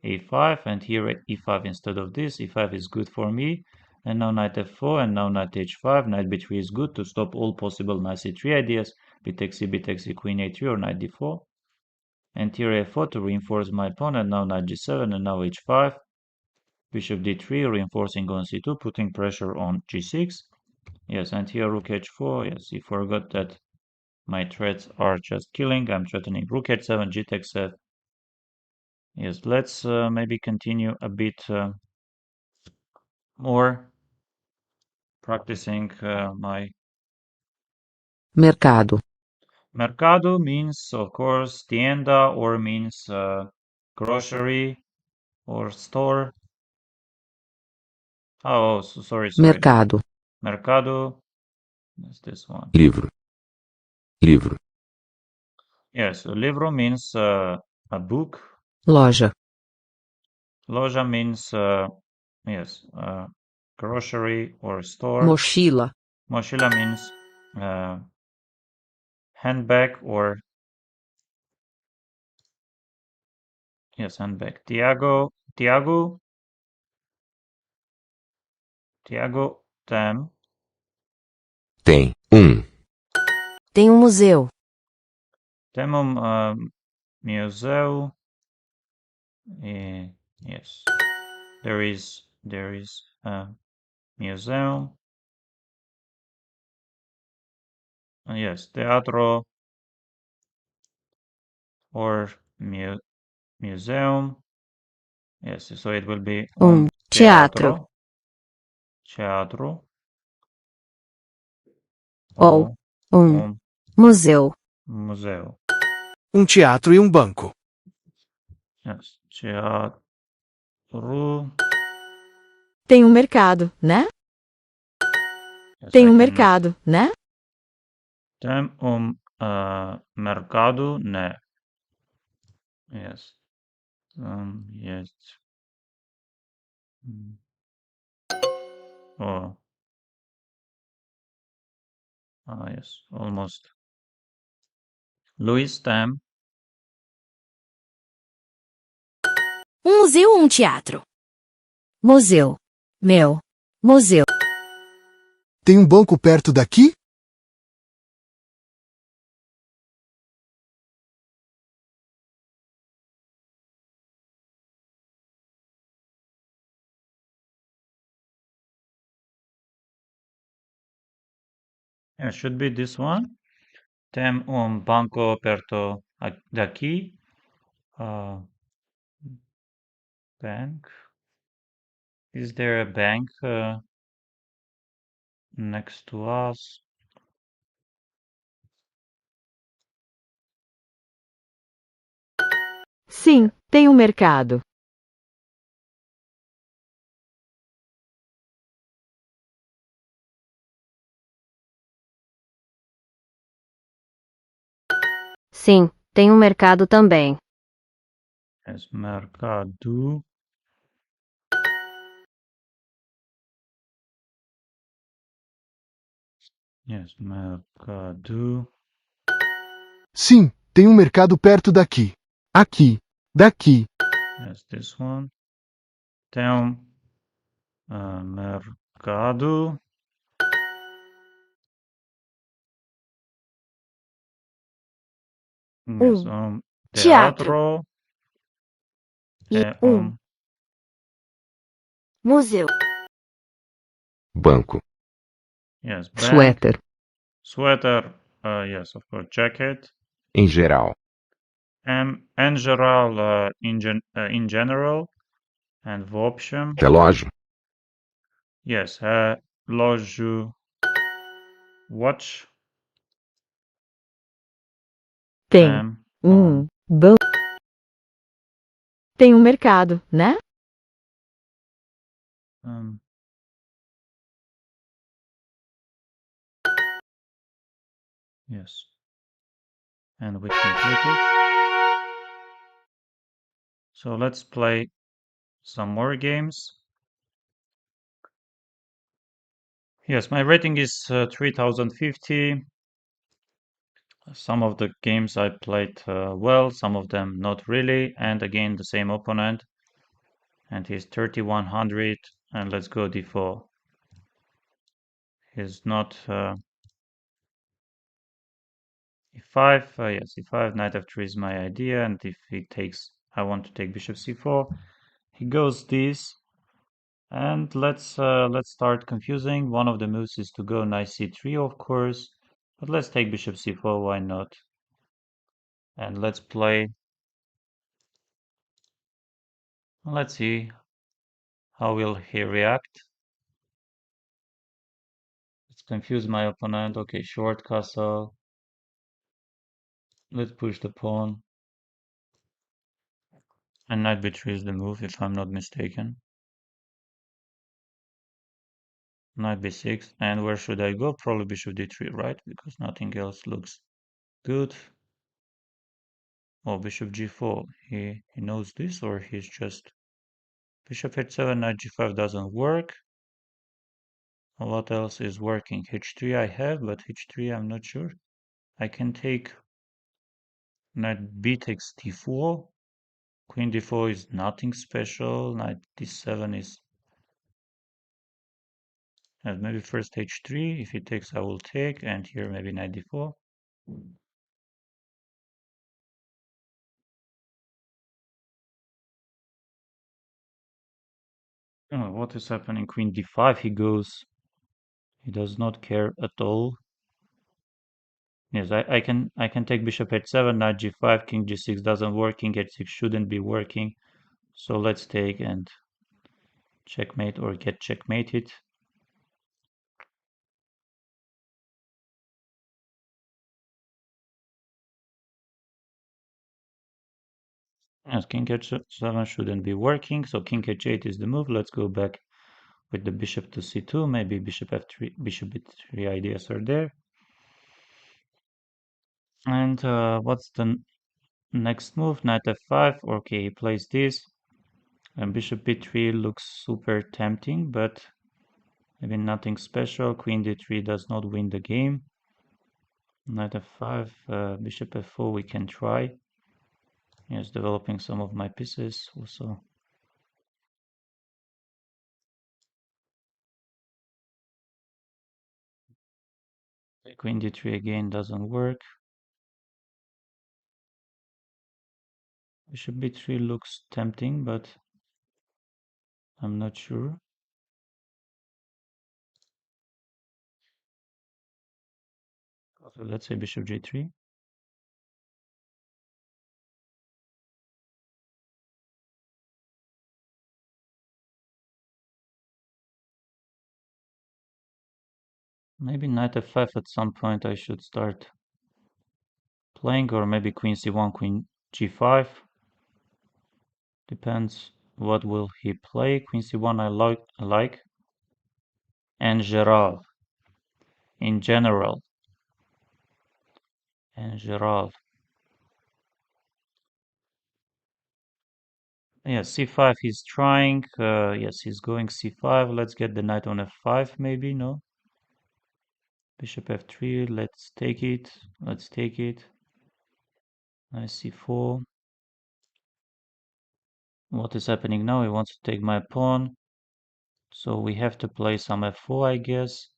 a5, and here at e5 instead of this. e5 is good for me, and now knight f4, and now knight h5, knight b3 is good to stop all possible knight c3 ideas, b takes c, queen a3, or knight d4, and here a4 to reinforce my pawn, and now knight g7, and now h5, bishop d3, reinforcing on c2, putting pressure on g6. Yes, and here rook h4. Yes, he forgot that my threats are just killing. I'm threatening rook h7, g takes f. Yes, let's maybe continue a bit more practicing my mercado, mercado means, of course, tienda, or means grocery or store. Oh, sorry. mercado, Mercado. That's this one. livro, livro, Yes, livro means a book. loja, Loja means yes, grocery or store. mochila, Mochila means uh, handbag, or yes, handbag. Tiago, tem, Tem um museu. tem museu. Yes, there is a museum. Yes, teatro or museum. Yes, so it will be Teatro. teatro, Ou or um museu. museu. Teatro e banco. Yes, teatro. tem um mercado, né? Yes, Tem I um can. mercado, né? Tem mercado, né? Yes. Yes. Mm. Oh, yes, almost. Luiz tem. Museu ou teatro? Museu. Meu. Museu. Tem banco perto daqui? Yeah, should be this one. Tem banco perto daqui. Bank. Is there a bank next to us? Sim, tem um mercado. Sim, tem um mercado também. Yes, mercado. Yes, mercado. Sim, tem mercado perto daqui. Aqui. Daqui. Yes, this one. Tem mercado. Yes, Teatro. teatro. E É museu. banco, yes, bank. Suéter, Sweater. Yes, of course, jacket. em geral, En geral, in general, and в общем. relógio, Yes, relógio. Watch. tem um banco. Tem um mercado, né? Um, yes, and we complete it. So let's play some more games. Yes, my rating is 3050. Some of the games I played well, some of them not really. And again, the same opponent. And he's 3100. And let's go d4. He's not e5. Yes, e5. Knight f3 is my idea. And if he takes, I want to take bishop c4. He goes this. And let's start confusing. One of the moves is to go knight c3, of course. But let's take bishop c4. Why not? And let's play. Let's see how will he react. Let's confuse my opponent. Okay, short castle. Let's push the pawn. And knight b3 is the move, if I'm not mistaken. Knight b6. And where should I go? Probably bishop d3, right? Because nothing else looks good. Oh, bishop g4. He knows this, or he's just... Bishop h7, knight g5 doesn't work. What else is working? h3 I have, but h3 I'm not sure. I can take knight b takes d4. Queen d4 is nothing special. Knight d7 is... maybe first h3. If he takes, I will take. And here maybe knight d4. Oh, what is happening? Queen d5. He goes... He does not care at all. Yes, I can take bishop h7, knight g5, king g6 doesn't work, king h6 shouldn't be working. So let's take and checkmate or get checkmated. Yes, king h7 shouldn't be working, so king h8 is the move. Let's go back with the bishop to c2. Maybe bishop f3, bishop b3 ideas are there. And what's the next move? Knight f5. Okay, he plays this. And bishop b3 looks super tempting, but maybe nothing special. Queen d3 does not win the game. Knight f5, bishop f4 we can try. Yes, developing some of my pieces also. Queen d3 again doesn't work. Bishop b3 looks tempting, but I'm not sure. So let's say bishop g3. Maybe knight f5 at some point I should start playing, or maybe queen c1, queen g5. Depends what will he play. Queen c1 I like. En general. In general. En general. Yeah, c5 he's trying. Yes, he's going c5. Let's get the knight on f5 maybe, no? Bishop f3, let's take it. Let's take it. Knight c4. What is happening now? He wants to take my pawn. So we have to play some f4, I guess.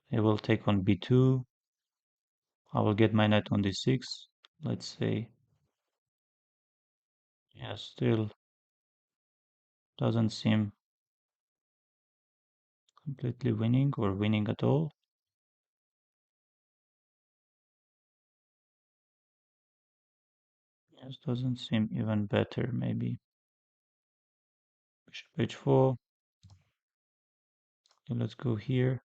He will take on b2. I will get my knight on d6. Let's say. Yeah, still doesn't seem completely winning or winning at all. Yes, doesn't seem even better, maybe. Bishop h4. Okay, let's go here.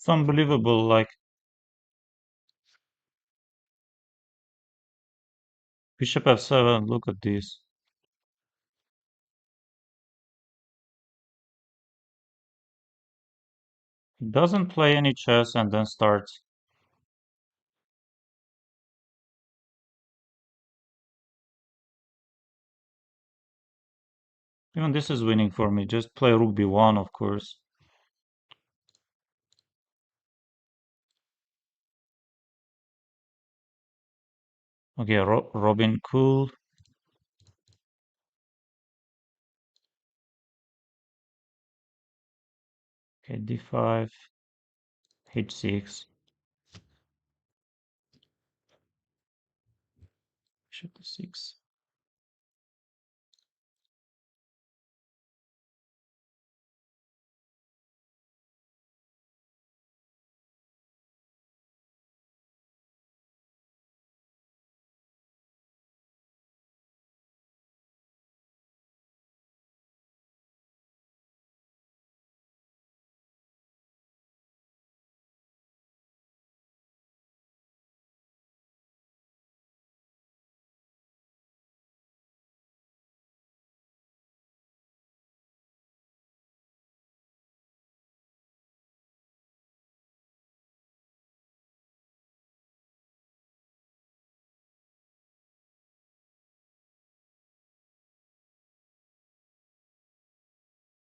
It's unbelievable, like bishop f7, look at this. He doesn't play any chess and then starts. Even this is winning for me. Just play rook b1, of course. Okay, Robin, cool. Okay, d5, h6, bishop d6.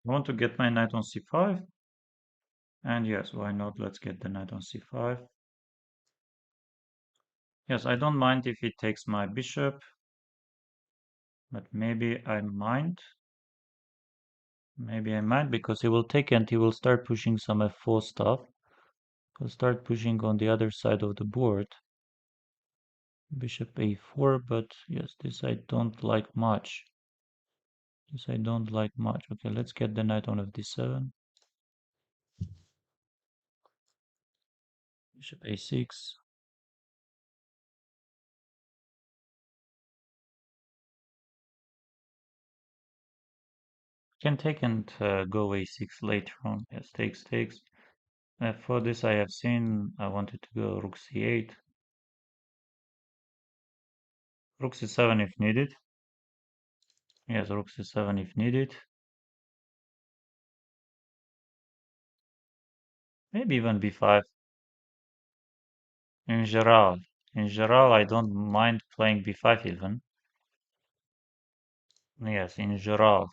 I want to get my knight on c5. And yes, why not? Let's get the knight on c5. Yes, I don't mind if he takes my bishop, but maybe I might. Maybe I might because he will take and he will start pushing some f4 stuff. He'll start pushing on the other side of the board. Bishop a4, but yes, this I don't like much. This I don't like much. Okay, let's get the knight on fd7. Bishop a6. Can take and go a6 later on. Yes, takes. For this I have seen, I wanted to go rook c8. Rook c7 if needed. Yes, rook c7 if needed. Maybe even b5. In general, I don't mind playing b5 even. Yes, in general.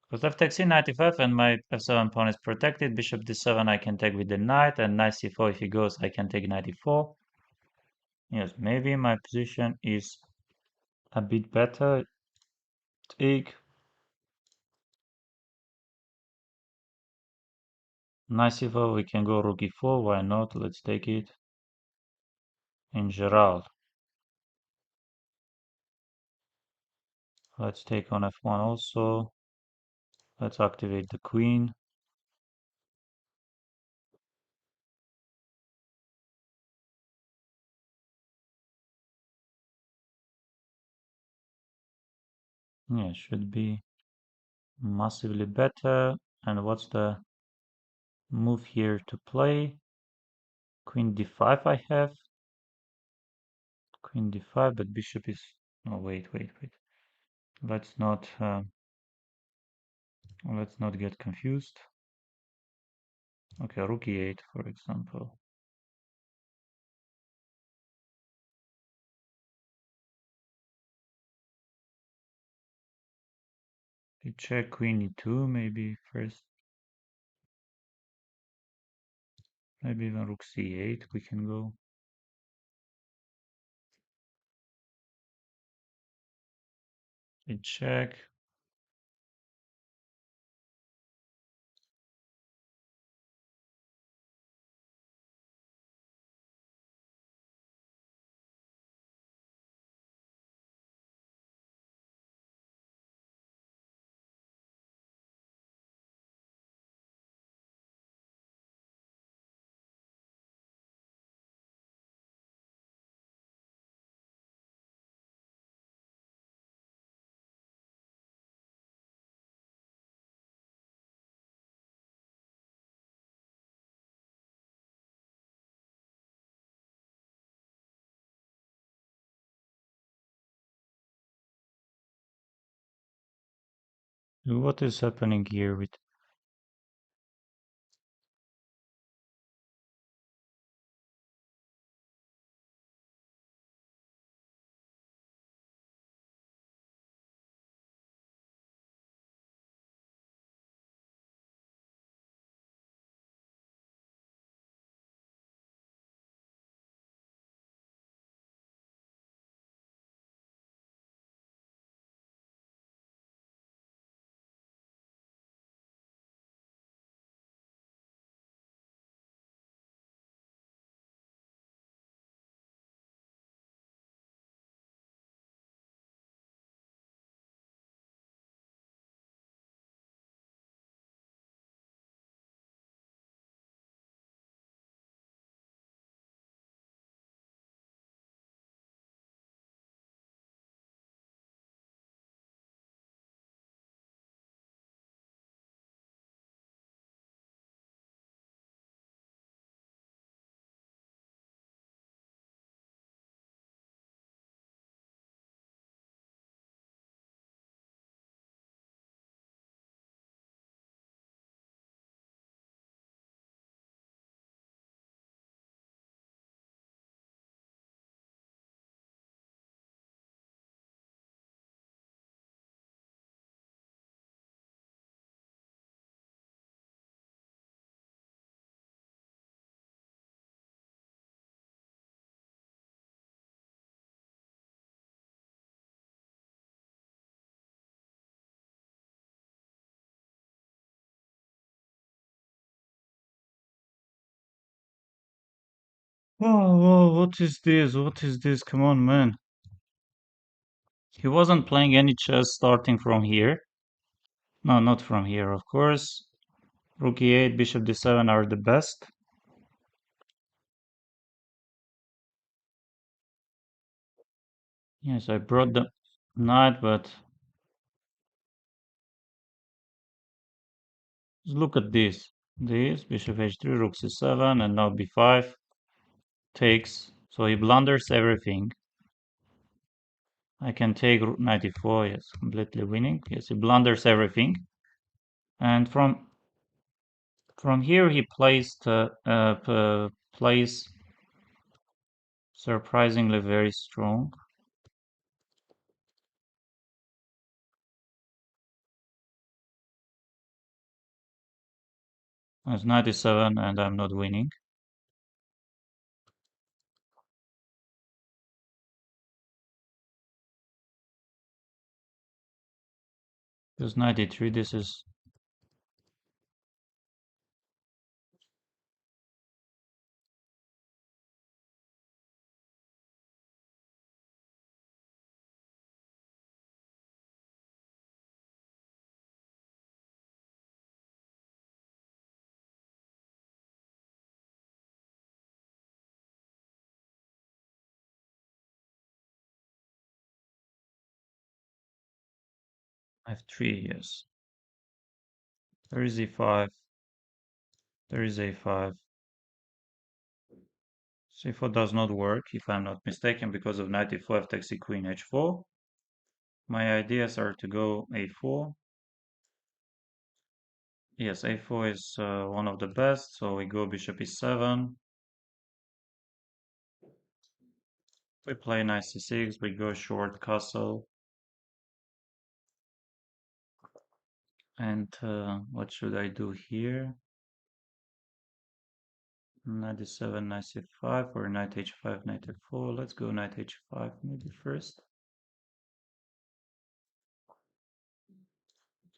Because I've taken knight e5 and my f7 pawn is protected. Bishop d7 I can take with the knight, and knight c4 if he goes I can take knight e4. Yes, maybe my position is a bit better. Take knight c4, we can go rook e4, why not? Let's take it. In general. Let's take on f1 also. Let's activate the queen. Yeah, should be massively better. And what's the move here to play? Queen d5 I have. Queen d5, but bishop is... Oh, wait. Let's not get confused. Okay, rook e8, for example. We check queen e2 maybe first. Maybe even rook c8 we can go. We check. What is happening here with... Oh, what is this? What is this? Come on, man. He wasn't playing any chess starting from here. No, not from here, of course. Rook e8, bishop d7 are the best. Yes, I brought the knight, but look at this. This, bishop h3, rook c7, and now b5 takes. So he blunders everything. I can take rook knight e4, yes, completely winning. Yes, he blunders everything. And from here he plays surprisingly very strong. It's 97 and I'm not winning. Because 93, this is... I have 3, yes. There is e5. There is a5. c4 does not work, if I'm not mistaken, because of knight e4 takes e queen h4. My ideas are to go a4. Yes, a4 is one of the best, so we go bishop e7. We play knight c6, we go short castle. And what should I do here? Knight d7, knight c5, or knight h5, knight f4. Let's go knight h5 maybe first.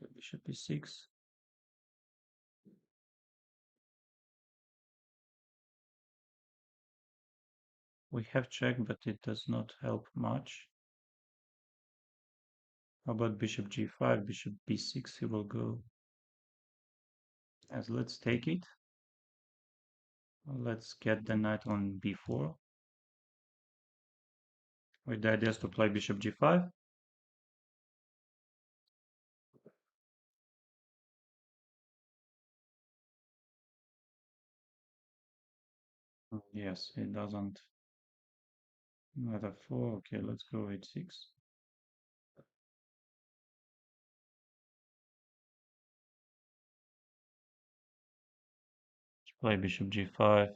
Okay, bishop e6. We have check, but it does not help much. How about bishop g5, bishop b6? He will go. As let's take it. Let's get the knight on b4. With the idea is to play bishop g5. Yes, it doesn't. Knight f4. Okay, let's go h6. Play bishop g5.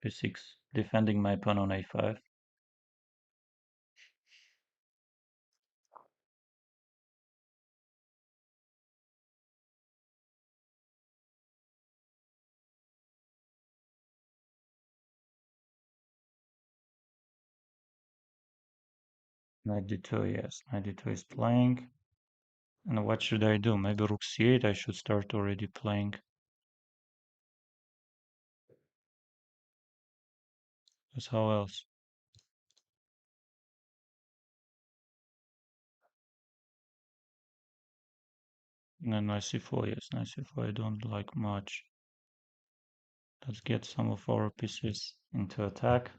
b6, defending my pawn on a5. Knight d2, yes, knight d2 is playing. And what should I do? Maybe rook c8, I should start already playing. Because how else? And then knight c4, yes, knight c4 I don't like much. Let's get some of our pieces into attack.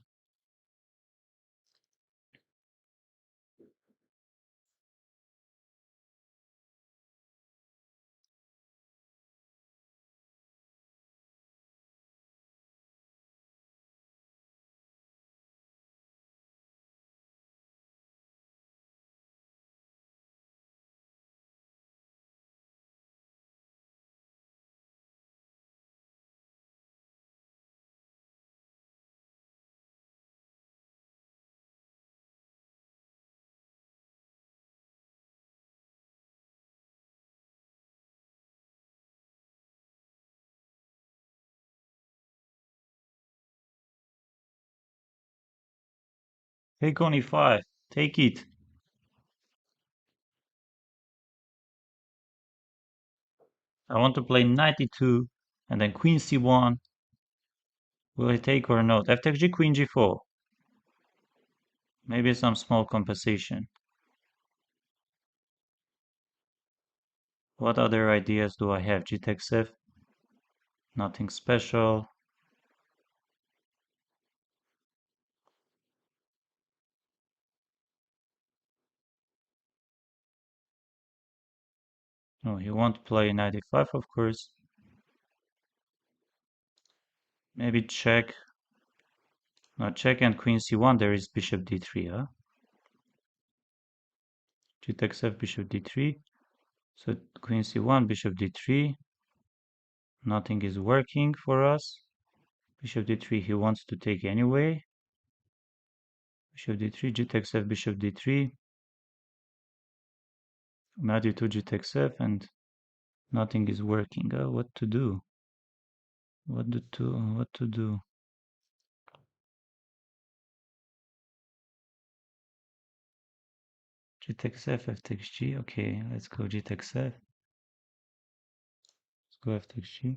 Take on e5, take it. I want to play knight e2 and then queen c1. Will I take or not? F takes g, queen g4. Maybe some small compensation. What other ideas do I have? G takes f. Nothing special. No, he won't play knight e5, of course. Maybe check. No, check and queen c1. There is bishop d3, huh? G takes f, bishop d3. So queen c1, bishop d3. Nothing is working for us. Bishop d3 he wants to take anyway. Bishop d3, g takes f, bishop d3. Knight d2, g takes f, and nothing is working. What to do? What to do? G takes f, f takes g. Okay, let's go g takes f. Let's go f takes g.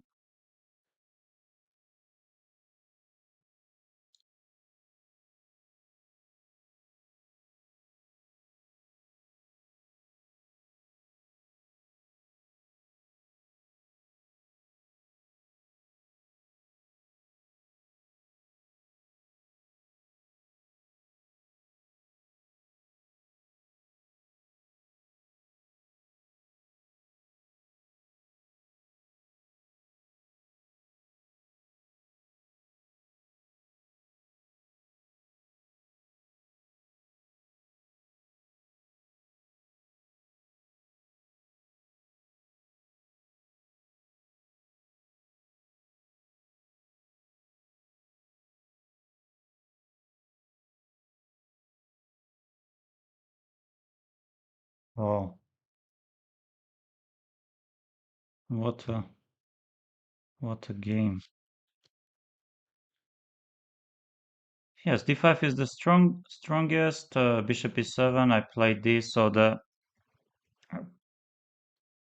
Oh, what a game. Yes, d5 is the strongest. Bishop e7. I played this, so the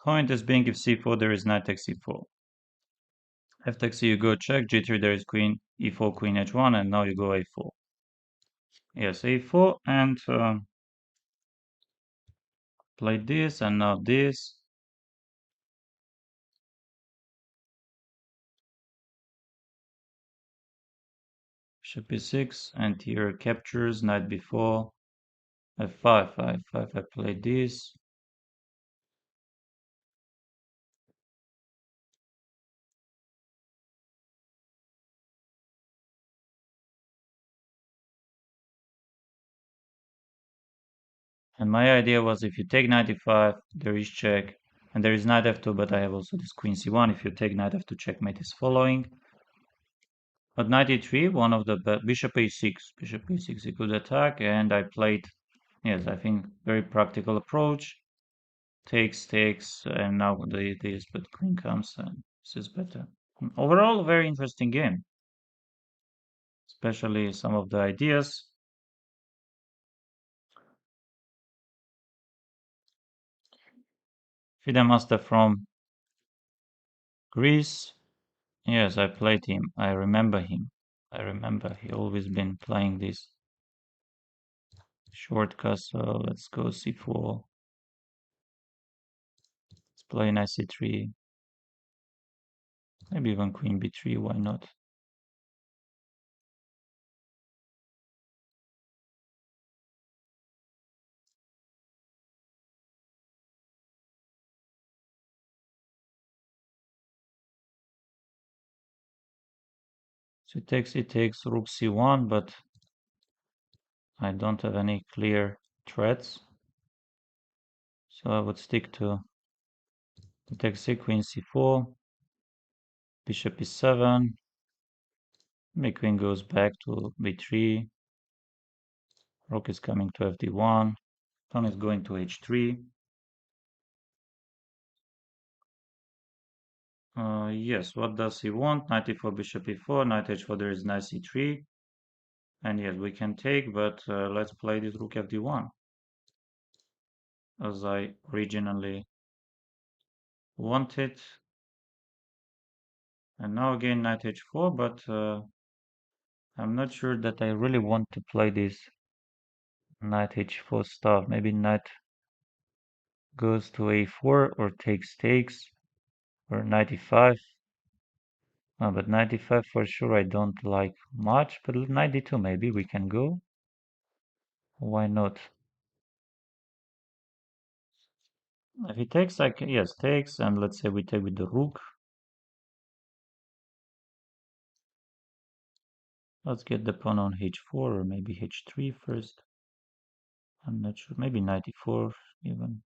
point is being if c4 there is knight takes c4. F takes c, you go check. G3 there is queen e4, queen h1, and now you go a4. Yes, a4 and play this and now this. Bishop e6 and here captures knight b4. f5, f5. I play this. And my idea was if you take knight e5, there is check, and there is knight f2, but I have also this queen c1. If you take knight f2, checkmate is following. But knight e3, one of the bishop a6, bishop e6, a good attack, and I played, yes, I think very practical approach. Takes, and now the split queen comes, and this is better. Overall, very interesting game, especially some of the ideas. FIDE master from Greece. Yes, I played him. I remember him. I remember he always been playing this short castle. Let's go c4. Let's play knight c3. Maybe even queen b3. Why not? So it takes rook c1, but I don't have any clear threats. So I would stick to take c, queen c4, bishop e7. My queen goes back to b3. Rook is coming to fd1. Pawn is going to h3. Yes, what does he want? Knight e4, bishop e4, knight h4, there is knight c3. And yes, we can take, but let's play this rook fd1 as I originally wanted. And now again knight h4, but I'm not sure that I really want to play this knight h4 stuff. Maybe knight goes to a4 or takes, or knight e5. But knight e5 for sure I don't like much, but knight d2 maybe we can go. Why not? If he takes, I can, yes, takes, and let's say we take with the rook. Let's get the pawn on h4 or maybe h3 first. I'm not sure. Maybe knight e4 even.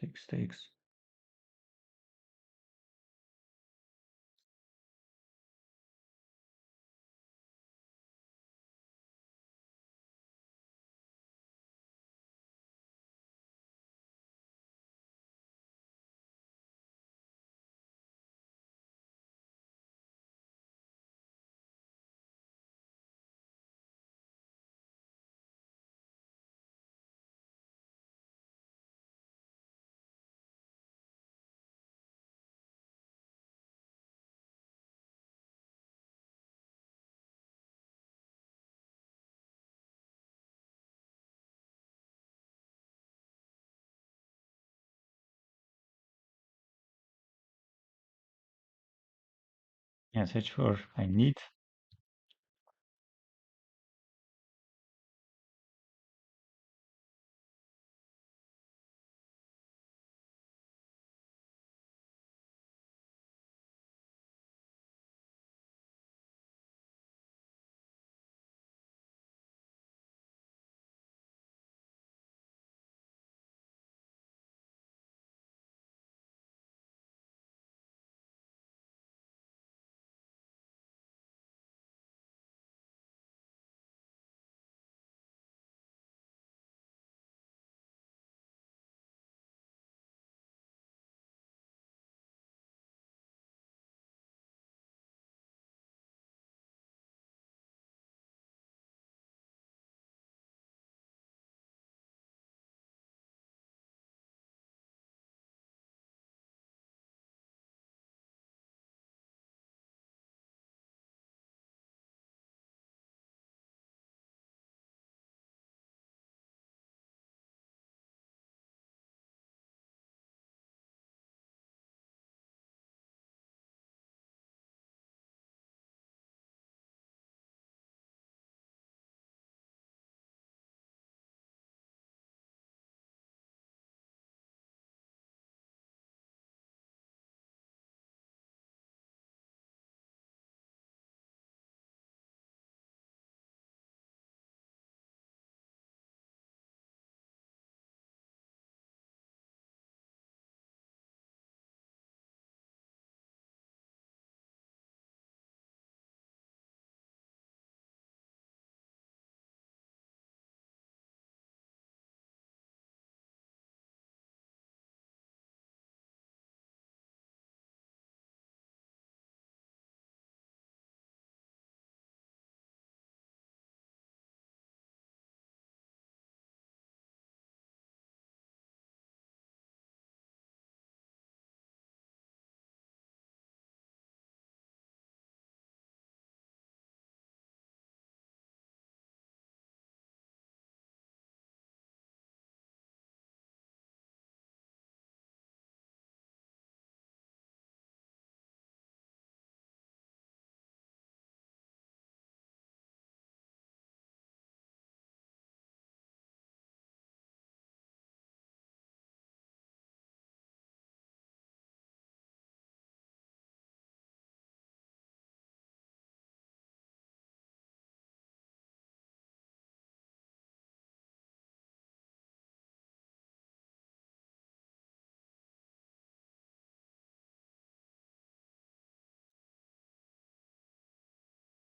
Takes. Yes, h4 I need.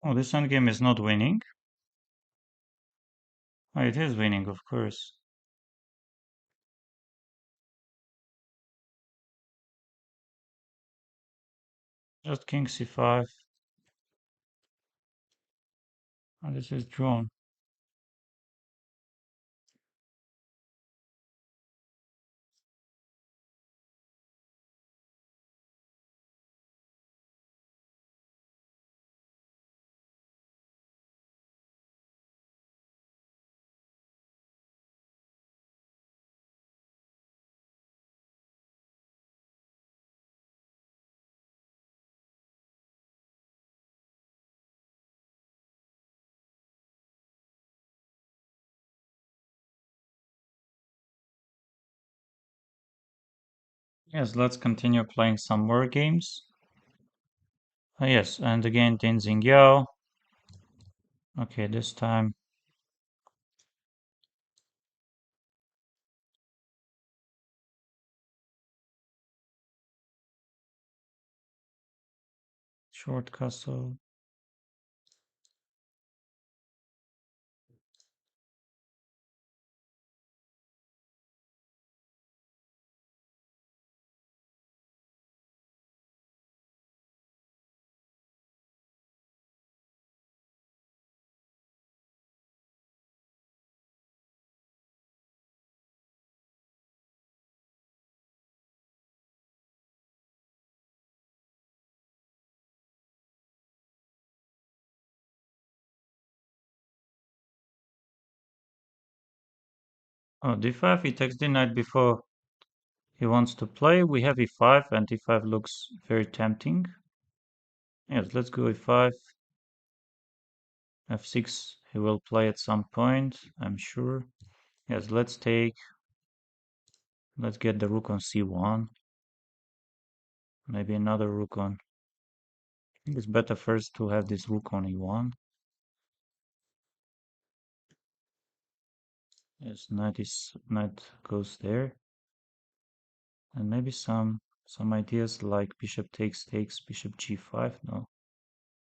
Oh, this endgame is not winning. Oh, it is winning, of course. Just king c5. Oh, this is drawn. Yes, let's continue playing some more games. Yes, and again, Tenzing Yao. Okay, this time. Short castle. Oh, d5, he takes the knight before he wants to play. We have e5, and e5 looks very tempting. Yes, let's go e5. f6, he will play at some point, I'm sure. Yes, let's take. Let's get the rook on c1. Maybe another rook on. I think it's better first to have this rook on e1. Yes, knight goes there. And maybe some ideas like bishop takes, bishop g5. No,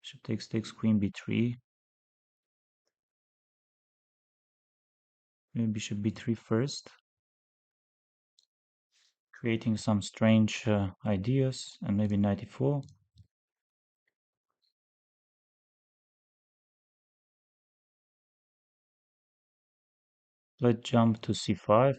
bishop takes, queen b3. Maybe bishop b3 first, creating some strange ideas, and maybe knight e4. Let's jump to c5.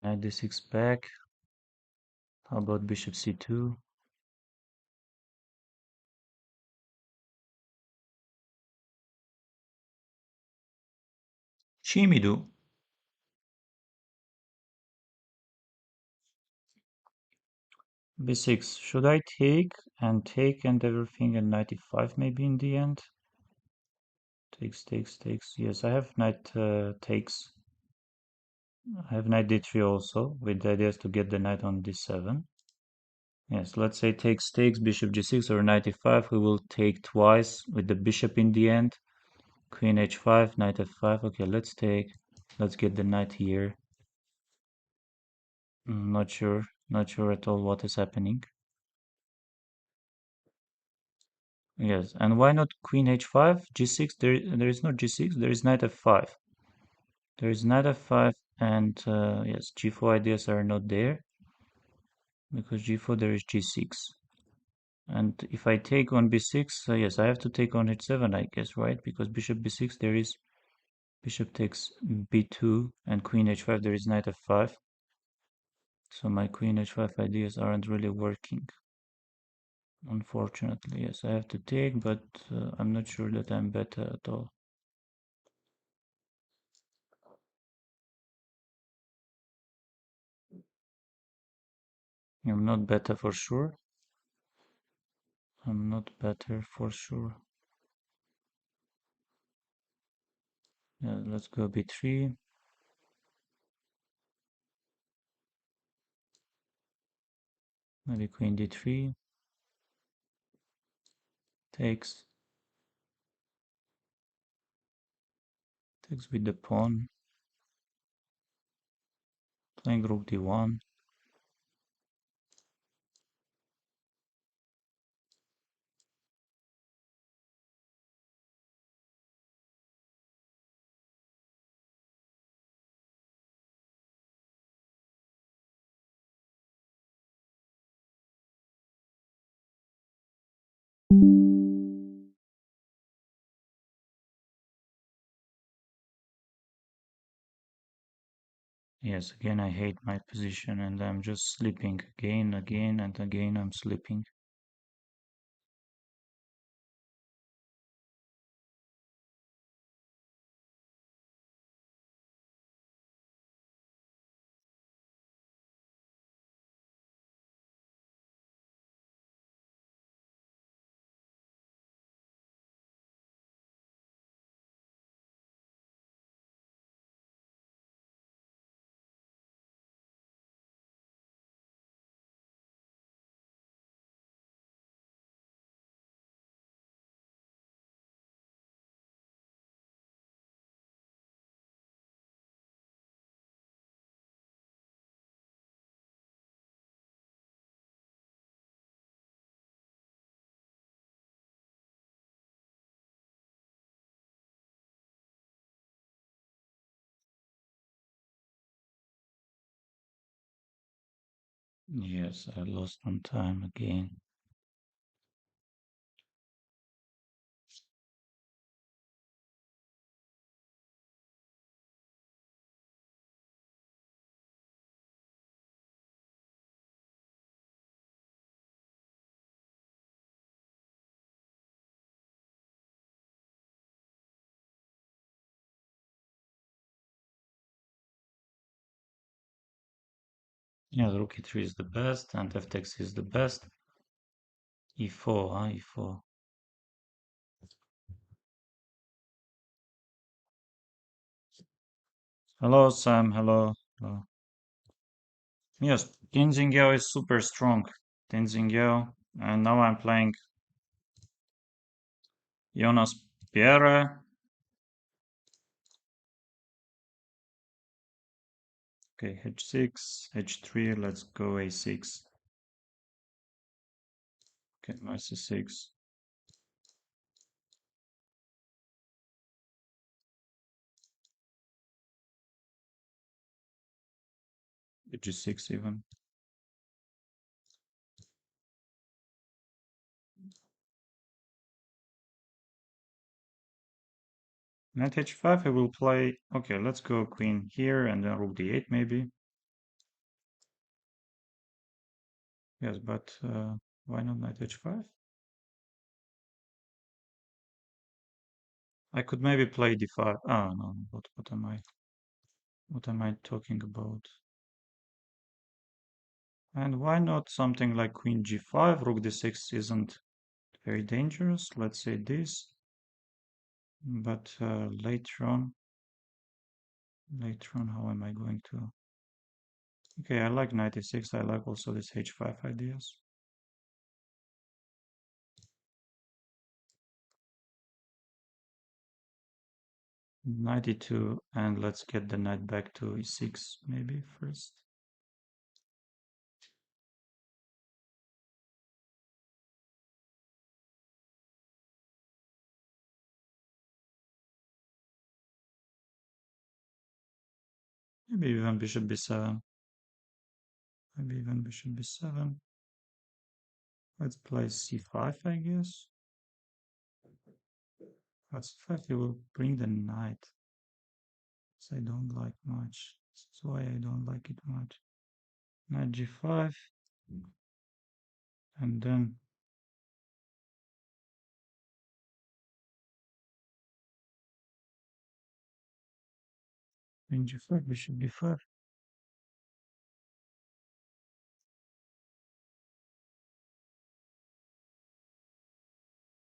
Knight d6 back. How about bishop c2? Chimidu. b6. Should I take and everything and knight e5 maybe in the end? Takes. Yes, I have knight takes. I have knight d3 also, with the idea to get the knight on d7. Yes, let's say takes, bishop g6 or knight e5. We will take twice with the bishop in the end. Queen h5, knight f5. Okay, let's take. Let's get the knight here. Not sure. Not sure at all what is happening. Yes, and why not queen h5, g6? There is no g6. There is knight f5. There is knight f5, and yes, g4 ideas are not there because g4 there is g6. And if I take on b6, yes, I have to take on h7, I guess, right? Because bishop b6 there is bishop takes b2, and queen h5 there is knight f5. So my queen h5 ideas aren't really working. Unfortunately, yes, I have to take, but I'm not sure that I'm better at all. I'm not better for sure. I'm not better for sure. Yeah, let's go b3. Maybe queen d3. Takes. Takes with the pawn. Playing rook d1. Yes, again I hate my position and I'm just sleeping again, and again I'm sleeping. Yes, I lost on time again. Yeah, the rook e3 is the best and f6 is the best. e4, e4. Hello, Sam. Hello. Hello. Yes, Tenzin Yao is super strong. Tenzin Yao. And now I'm playing Jonas Pierre. Okay, h6, h3, let's go a6. Okay, knight c6. G6 even. Knight h5, I will play. Okay, let's go queen here and then rook d8 maybe. Yes, but why not knight h5? I could maybe play d5. Oh no, what am I talking about? And why not something like queen g5? Rook d6 isn't very dangerous. Let's say this. But later on, how am I going to? Okay, I like knight e6. I like also this h5 ideas. Knight e2, and let's get the knight back to e6 maybe first. Maybe even bishop b7. Maybe even bishop b7. Let's play c5, I guess. But c5, you will bring the knight. So I don't like much. That's why I don't like it much. Knight g5. And then queen g5, bishop b5.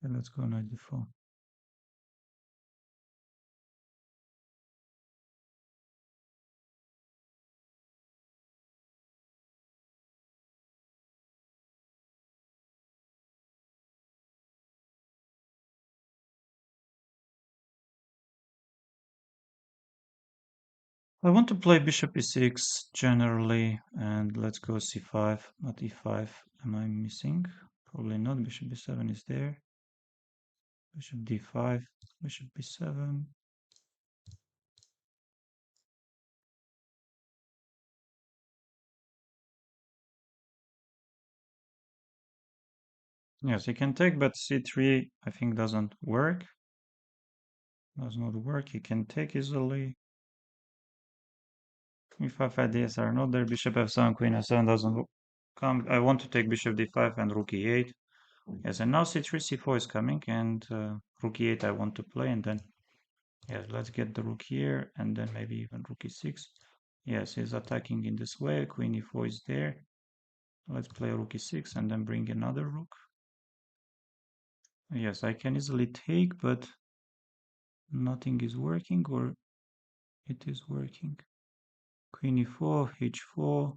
And let's go knight d4. I want to play bishop e6 generally, and let's go c5, not e5. Am I missing? Probably not. Bishop b7 is there. Bishop d5, bishop b7. Yes, he can take, but c3 I think doesn't work. Does not work. He can take easily. If I ideas are not there, bishop f7, queen f7 doesn't come. I want to take bishop d5 and rook e8. Yes, and now c3, c4 is coming, and rook e8 I want to play, and then yes, let's get the rook here, and then maybe even rook e6. Yes, he's attacking in this way. Queen e4 is there. Let's play rook e6 and then bring another rook. Yes, I can easily take, but nothing is working, or it is working. Queen e4, h4,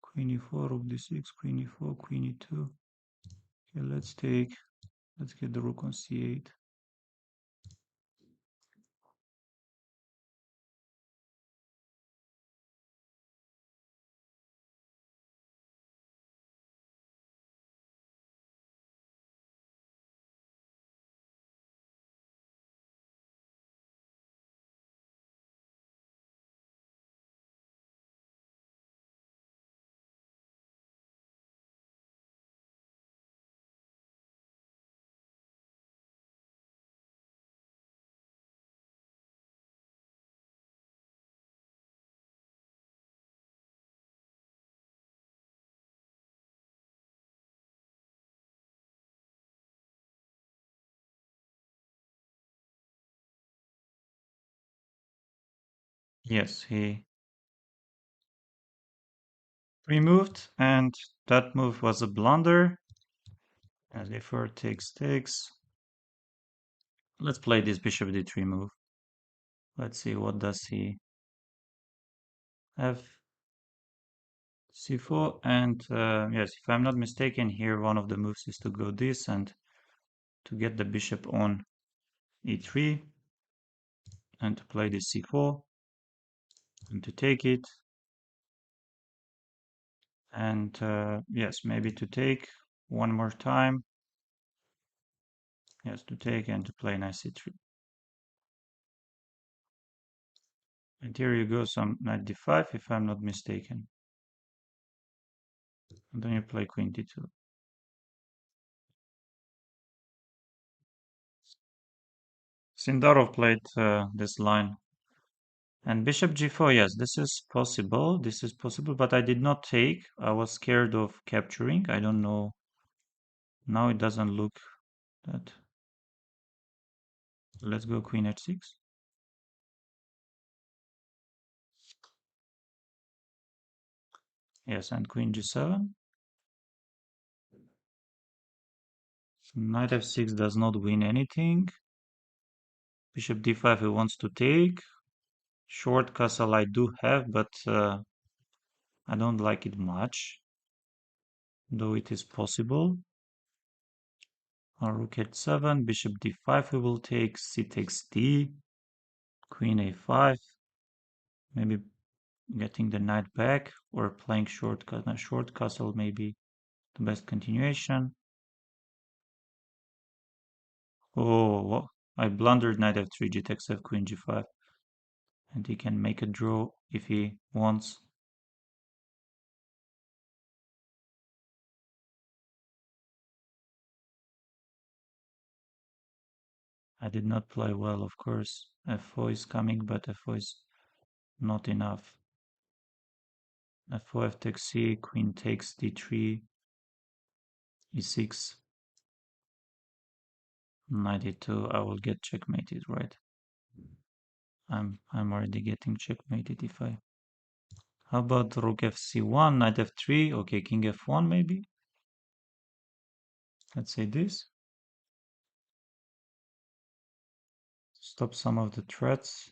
queen e4, rook d6, queen e4, queen e2. Okay, let's take. Let's get the rook on c8. Yes, he pre-moved, and that move was a blunder. As e4 takes. Let's play this bishop d3 move. Let's see what does he have. c4, and yes, if I'm not mistaken, here one of the moves is to go this and to get the bishop on e3 and to play this c4 and to take it, and yes, maybe to take one more time. Yes, to take and to play knight c3. And here you go, some knight d5 if I'm not mistaken, and then you play queen d2. Sindarov played this line. And bishop g4, yes, this is possible. This is possible, but I did not take. I was scared of capturing. I don't know. Now it doesn't look that. Let's go queen h6. Yes, and queen g7. Knight f6 does not win anything. Bishop d5 he wants to take. Short castle I do have, but I don't like it much, though it is possible. Rook h7, bishop d5 we will take, c takes d, queen a5, maybe getting the knight back or playing short castle maybe the best continuation. Oh, well, I blundered knight f3, g takes f, queen g5, and he can make a draw if he wants. I did not play well, of course. f4 is coming, but f4 is not enough. f4, f takes c, queen takes d3, e6, knight e2. I will get checkmated, right? I'm already getting checkmated if I. How about rook fc1, knight f3? Okay, king f1 maybe. Let's say this. Stop some of the threats.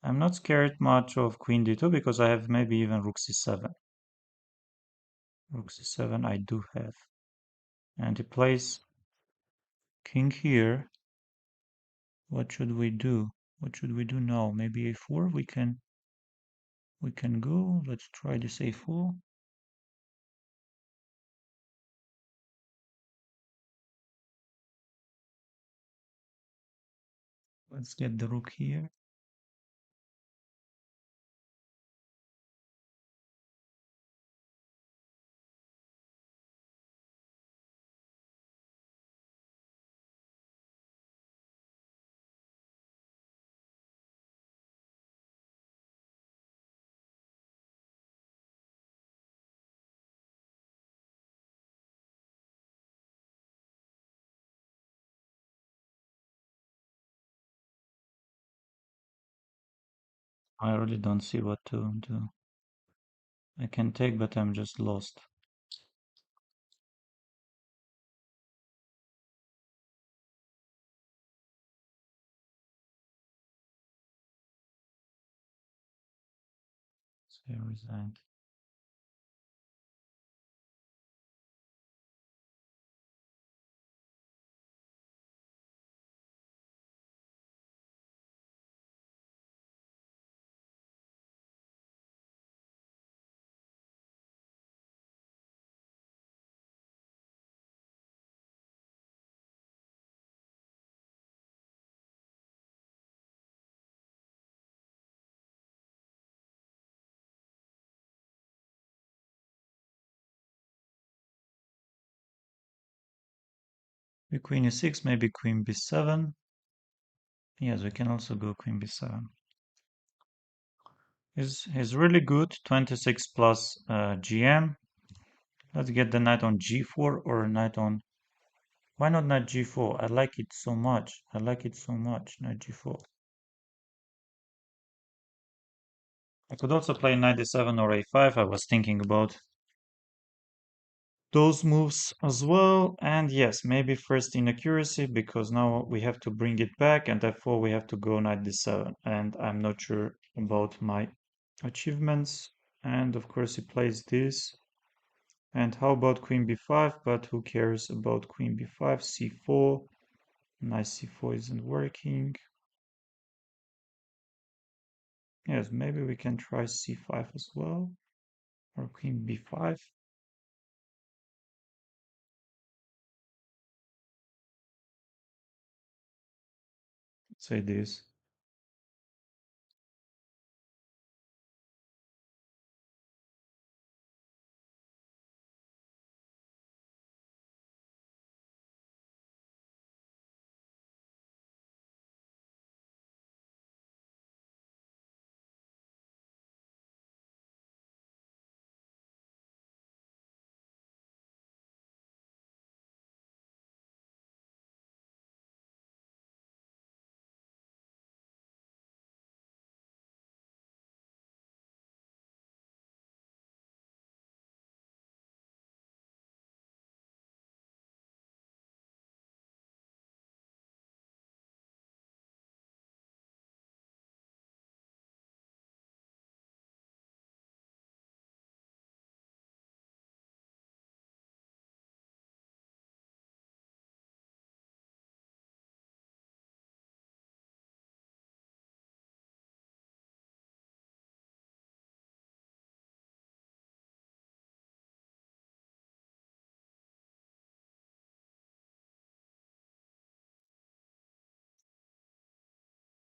I'm not scared much of queen d2 because I have maybe even rook c7. Rook c7 I do have. And he plays king here. What should we do? What should we do now? Maybe a4 we can go. Let's try this a4. Let's get the rook here. I really don't see what to do. I can take, but I'm just lost. So I resigned. Maybe queen e6, maybe queen b7. Yes, we can also go queen b7. He's really good, 26 plus GM. Let's get the knight on g4 or knight on... Why not knight g4? I like it so much. I like it so much, knight g4. I could also play knight d7 or a5. I was thinking about those moves as well. And yes, maybe first inaccuracy, because now we have to bring it back, and therefore we have to go knight d7. And I'm not sure about my achievements. And of course he plays this. And how about queen b5? But who cares about queen b5? c4. Knight c4 isn't working. Yes, maybe we can try c5 as well. Or queen b5. Say this.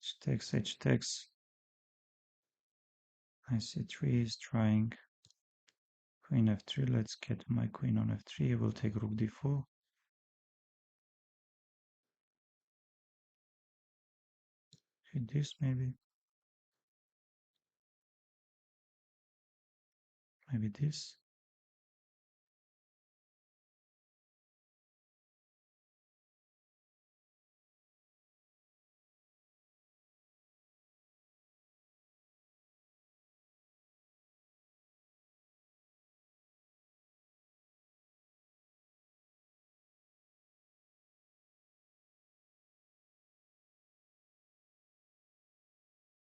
H takes, h takes. I c3 is trying queen f3. Let's get my queen on f3. I will take rook d4. Hit this maybe. Maybe this.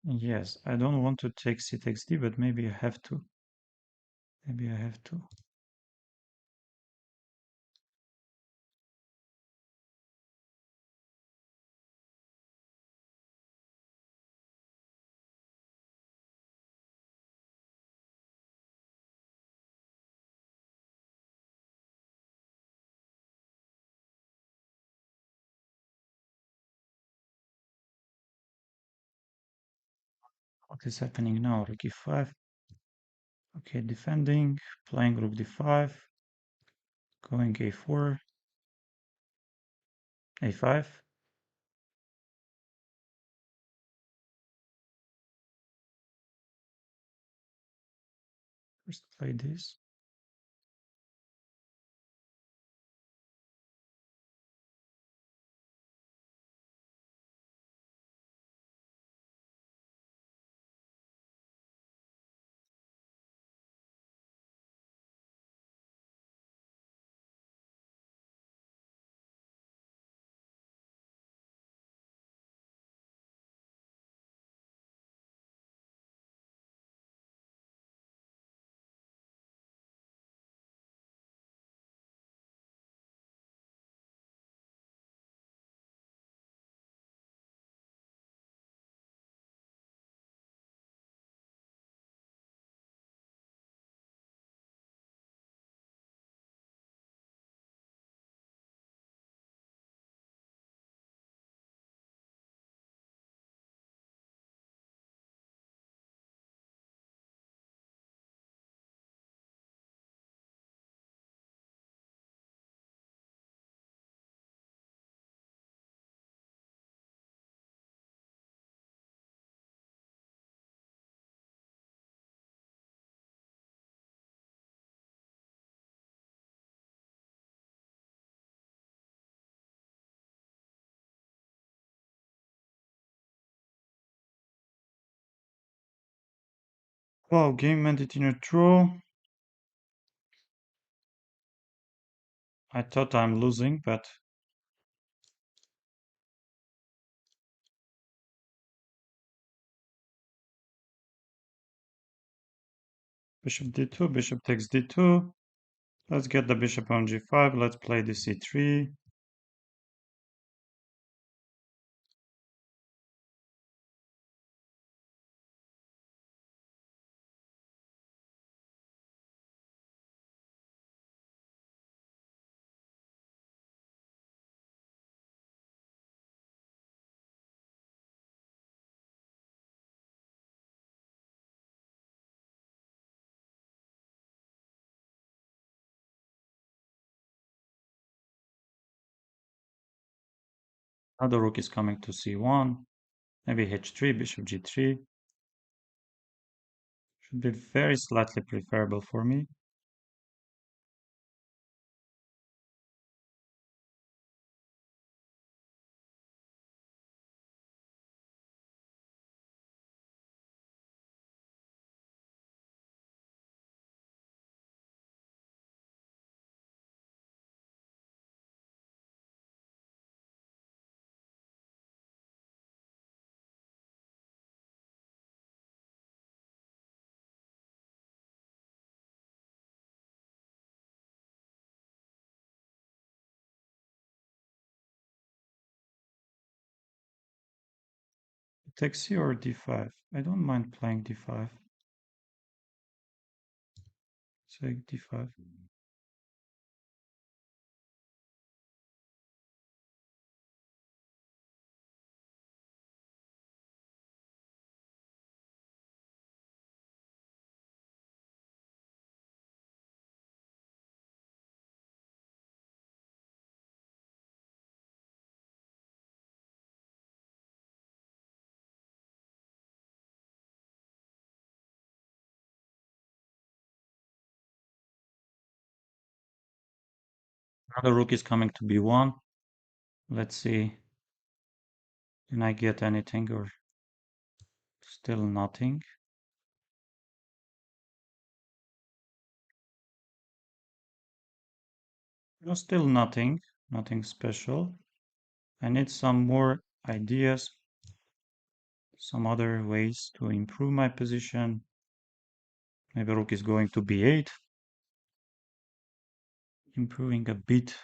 Yes, I don't want to take c takes d, but maybe I have to. Maybe I have to. What is happening now? Rook e5. Okay, defending, playing rook d5, going a4, a5. First play this. Wow, game ended in a draw. I thought I'm losing, but bishop d2, bishop takes d2. Let's get the bishop on g5. Let's play the c3. Now the rook is coming to c1. Maybe h3, bishop g3. Should be very slightly preferable for me. Take c or d5. I don't mind playing d5. Take d5. Another rook is coming to b1. Let's see. Can I get anything or still nothing? No, still nothing. Nothing special. I need some more ideas, some other ways to improve my position. Maybe rook is going to b8. Improving a bit.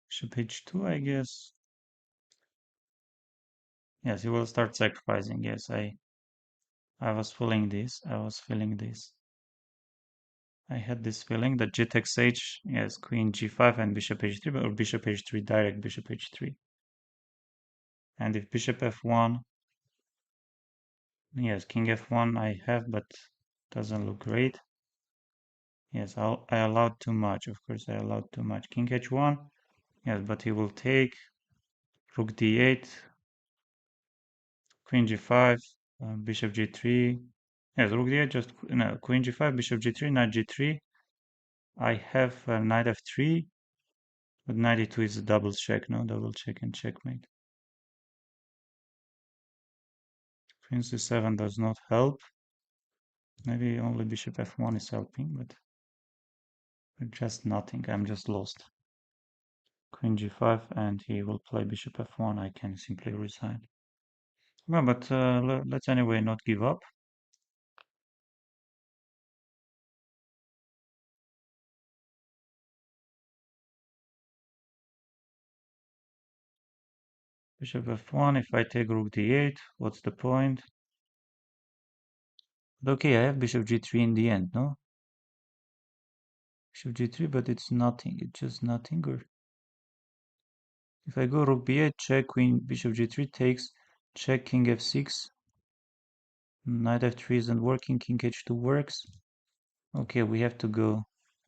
Bishop h2, I guess. Yes, he will start sacrificing. Yes, I was feeling this. I was feeling this. I had this feeling that g takes h, yes, queen g5 and bishop h3, or bishop h3, direct bishop h3. And if bishop f1, yes, king f1 I have, but doesn't look great. Yes, I allowed too much, of course, I allowed too much. King h1, yes, but he will take rook d8, queen g5, bishop g3. Yes, rook d8, just no, queen g5, bishop g3, knight g3. I have knight f3, but knight e2 is a double check, no? Double check and checkmate. Queen c7 does not help. Maybe only bishop f1 is helping, but just nothing. I'm just lost. Queen g5, and he will play bishop f1. I can simply resign. Well, but let's anyway not give up. Bishop f1, if I take rook d8, what's the point? But okay, I have bishop g3 in the end, no? Bishop g3, but it's nothing. It's just nothing. Or if I go rook b8, check, queen, bishop g3 takes, check, king f6. Knight f3 isn't working, king h2 works. Okay, we have to go.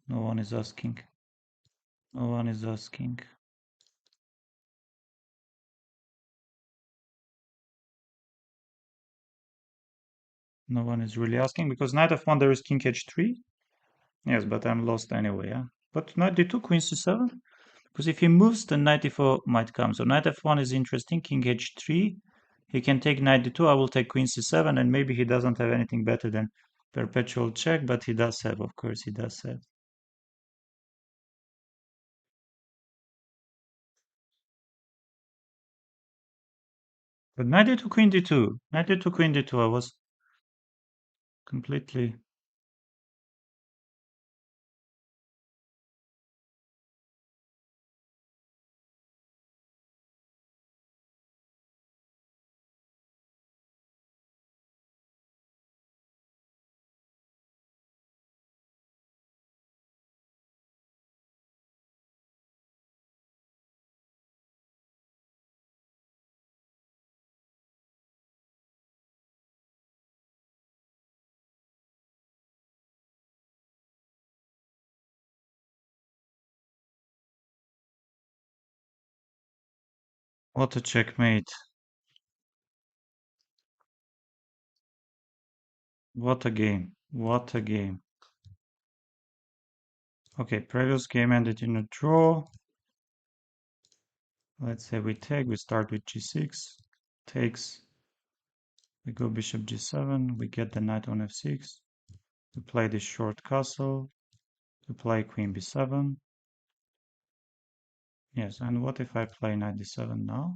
No one is asking. No one is asking. No one is really asking, because knight f1 there is king h3. Yes, but I'm lost anyway, yeah? But knight d2, queen c7? Because if he moves, then knight d4 might come. So knight f1 is interesting, king h3. He can take knight d2, I will take queen c7, and maybe he doesn't have anything better than perpetual check, but he does have, of course, he does have. But knight d2, queen d2. Knight d2, queen d2, I was completely... What a checkmate. What a game. What a game. Okay, previous game ended in a draw. Let's say we take, we start with g6, takes, we go bishop g7, we get the knight on f6, we play this short castle, we play queen b7. Yes, and what if I play knight d7 now?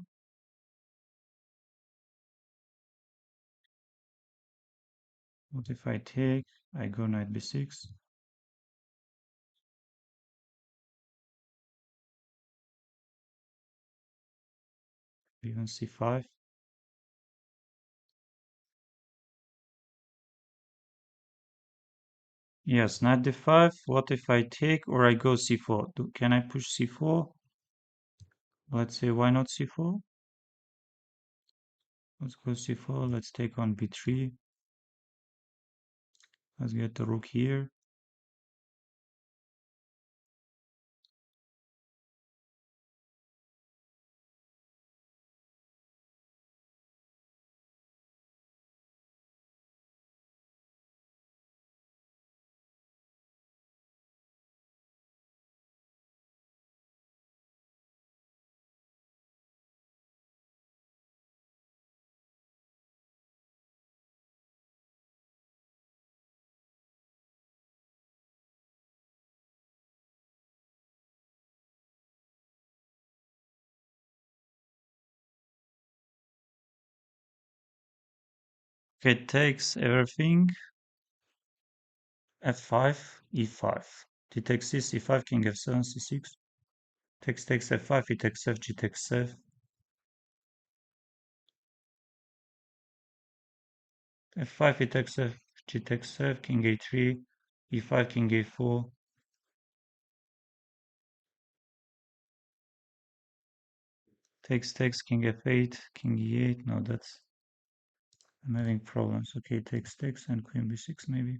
What if I take, I go knight b6, even c5. Yes, knight d5, what if I take, or I go c4? Can I push c4? Let's say, why not c4? Let's go c4, let's take on b3. Let's get the rook here. Okay, it takes everything. f5, e5. He takes c, c5, king f7, c6. Takes f5, he takes f, g takes f. f5, he takes f, g takes f, king a3. e5, king a4. Takes, king f8, king e8. No, that's... I'm having problems. Okay, takes, and queen b6 maybe.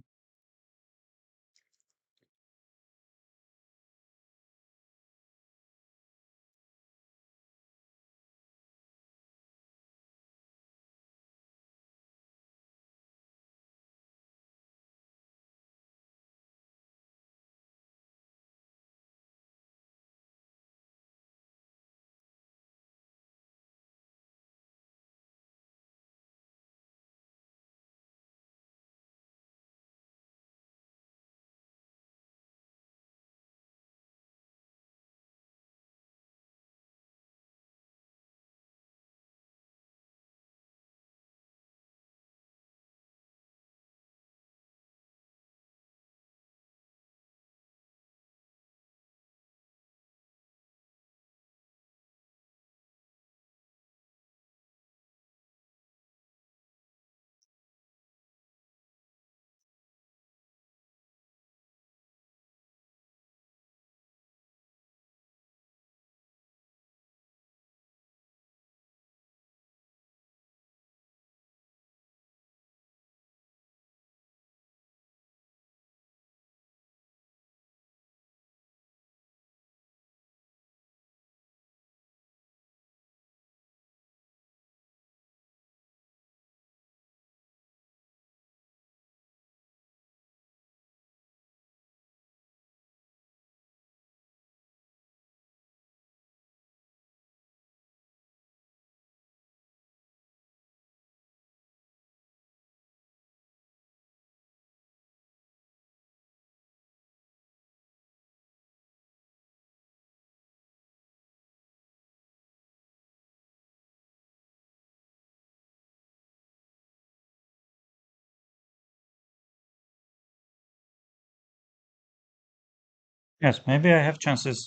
Yes, maybe I have chances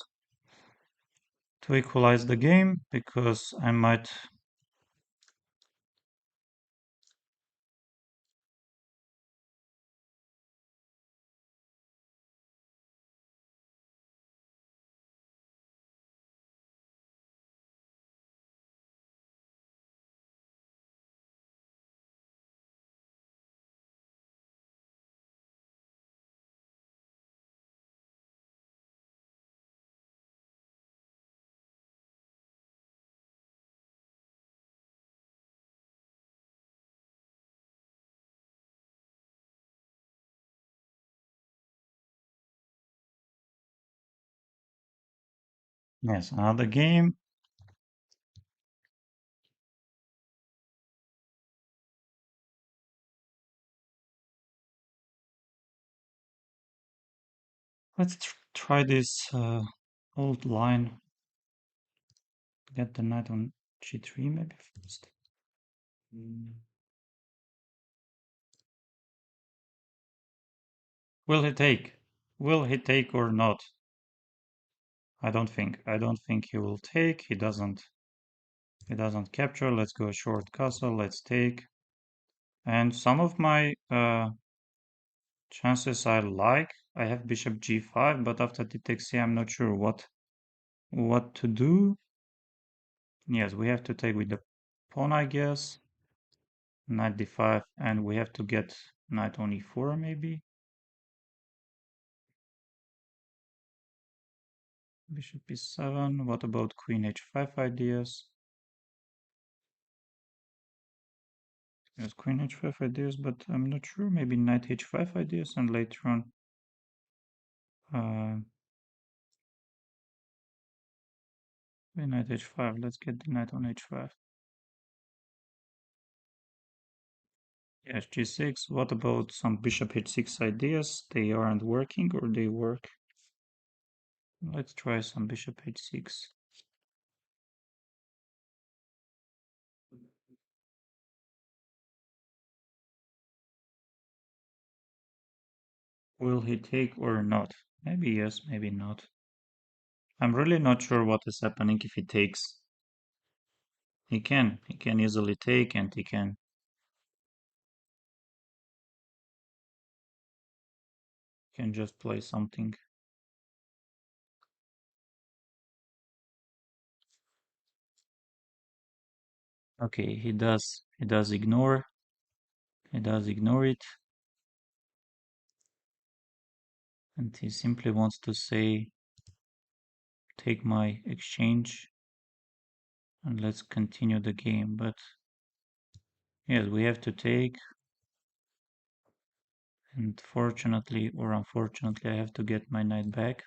to equalize the game because I might... Yes, another game. Let's try this old line. Get the knight on g3 maybe first. Will he take? Will he take or not? I don't think. I don't think he will take. He doesn't. He doesn't capture. Let's go short castle. Let's take. And some of my chances I like. I have bishop g5, but after d takes c, I'm not sure what to do. Yes, we have to take with the pawn, I guess. Knight d5, and we have to get knight on e4 maybe. Bishop e7. What about queen h5 ideas? Yes, queen h5 ideas, but I'm not sure. Maybe knight h5 ideas, and later on knight h5. Let's get the knight on h5. Yes, g6. What about some bishop h6 ideas? They aren't working, or they work? Let's try some bishop h6. Will he take or not? Maybe yes, maybe not. I'm really not sure what is happening if he takes. He can easily take, and he can... can just play something. Okay, he does ignore. He does ignore it. And he simply wants to say, take my exchange and let's continue the game. But yes, we have to take. And fortunately or unfortunately, I have to get my knight back.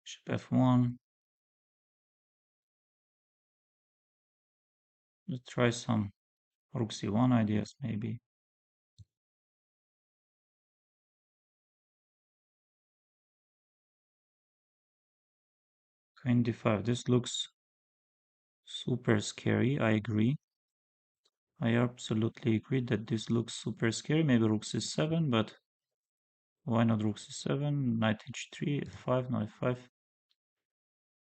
Bishop f1. Let's try some rook c1 ideas, maybe. Queen d5. This looks super scary. I agree. I absolutely agree that this looks super scary. Maybe rook c7, but why not rook c7? Knight h3, f5, no f5.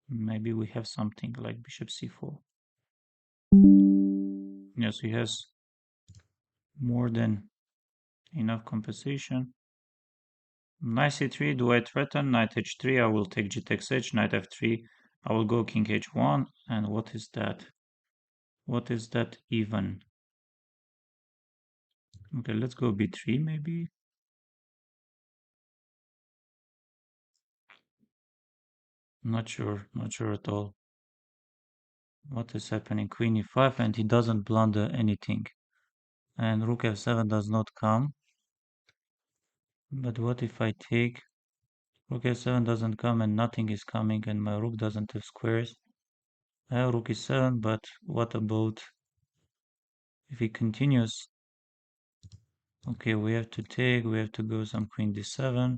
Maybe we have something like bishop c4. Yes, he has more than enough compensation. Knight c3, do I threaten? Knight h3, I will take g takes h, knight f3, I will go king h1, and what is that? What is that even? Okay, let's go b3 maybe. Not sure at all. What is happening? Queen e5, and he doesn't blunder anything. And rook f7 does not come. But what if I take? Rook f7 doesn't come and nothing is coming and my rook doesn't have squares. I have rook e7, but what about if he continues? Okay, we have to take, we have to go some queen d7.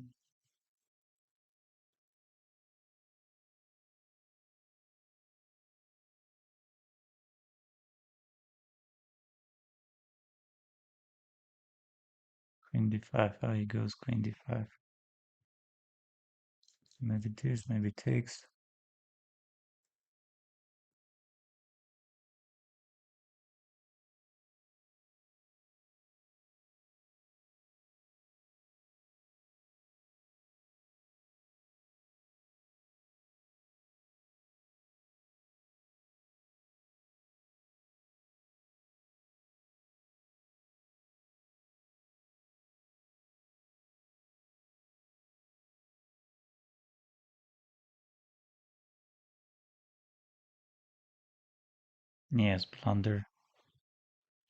Queen d5, how he goes queen d5. Maybe this, maybe takes. Yes, blunder.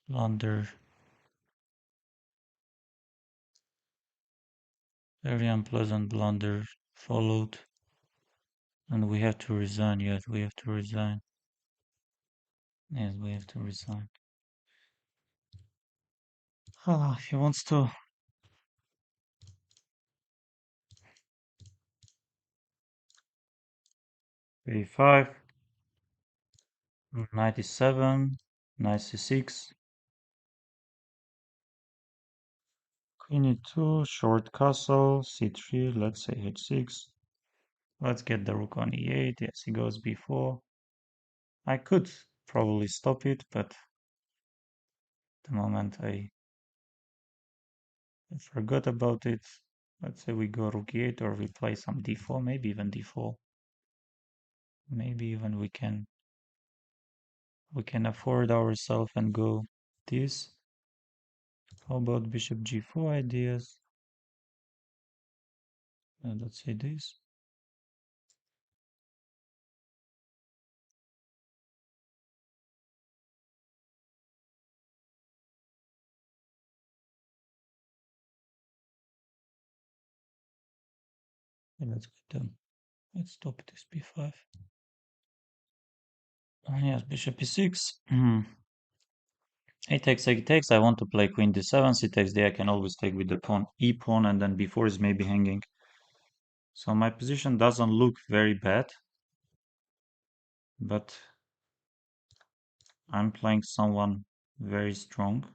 Blunder. Very unpleasant blunder followed. And we have to resign, yes, we have to resign. Yes, we have to resign. Ah, he wants to. A5, 97, knight c6, queen e2, short castle, c3, let's say h6. Let's get the rook on e8. Yes, he goes b4. I could probably stop it, but the moment I forgot about it. Let's say we go rook e8 or we play some d4, maybe even d4. Maybe even we can afford ourselves and go this. How about bishop g4 ideas? Let's say this. And let's get them. Let's stop this b5. Yes, bishop e6. A takes, a takes. I want to play queen d7. C takes d. I can always take with the pawn, e pawn, and then b4 is maybe hanging. So my position doesn't look very bad, but I'm playing someone very strong.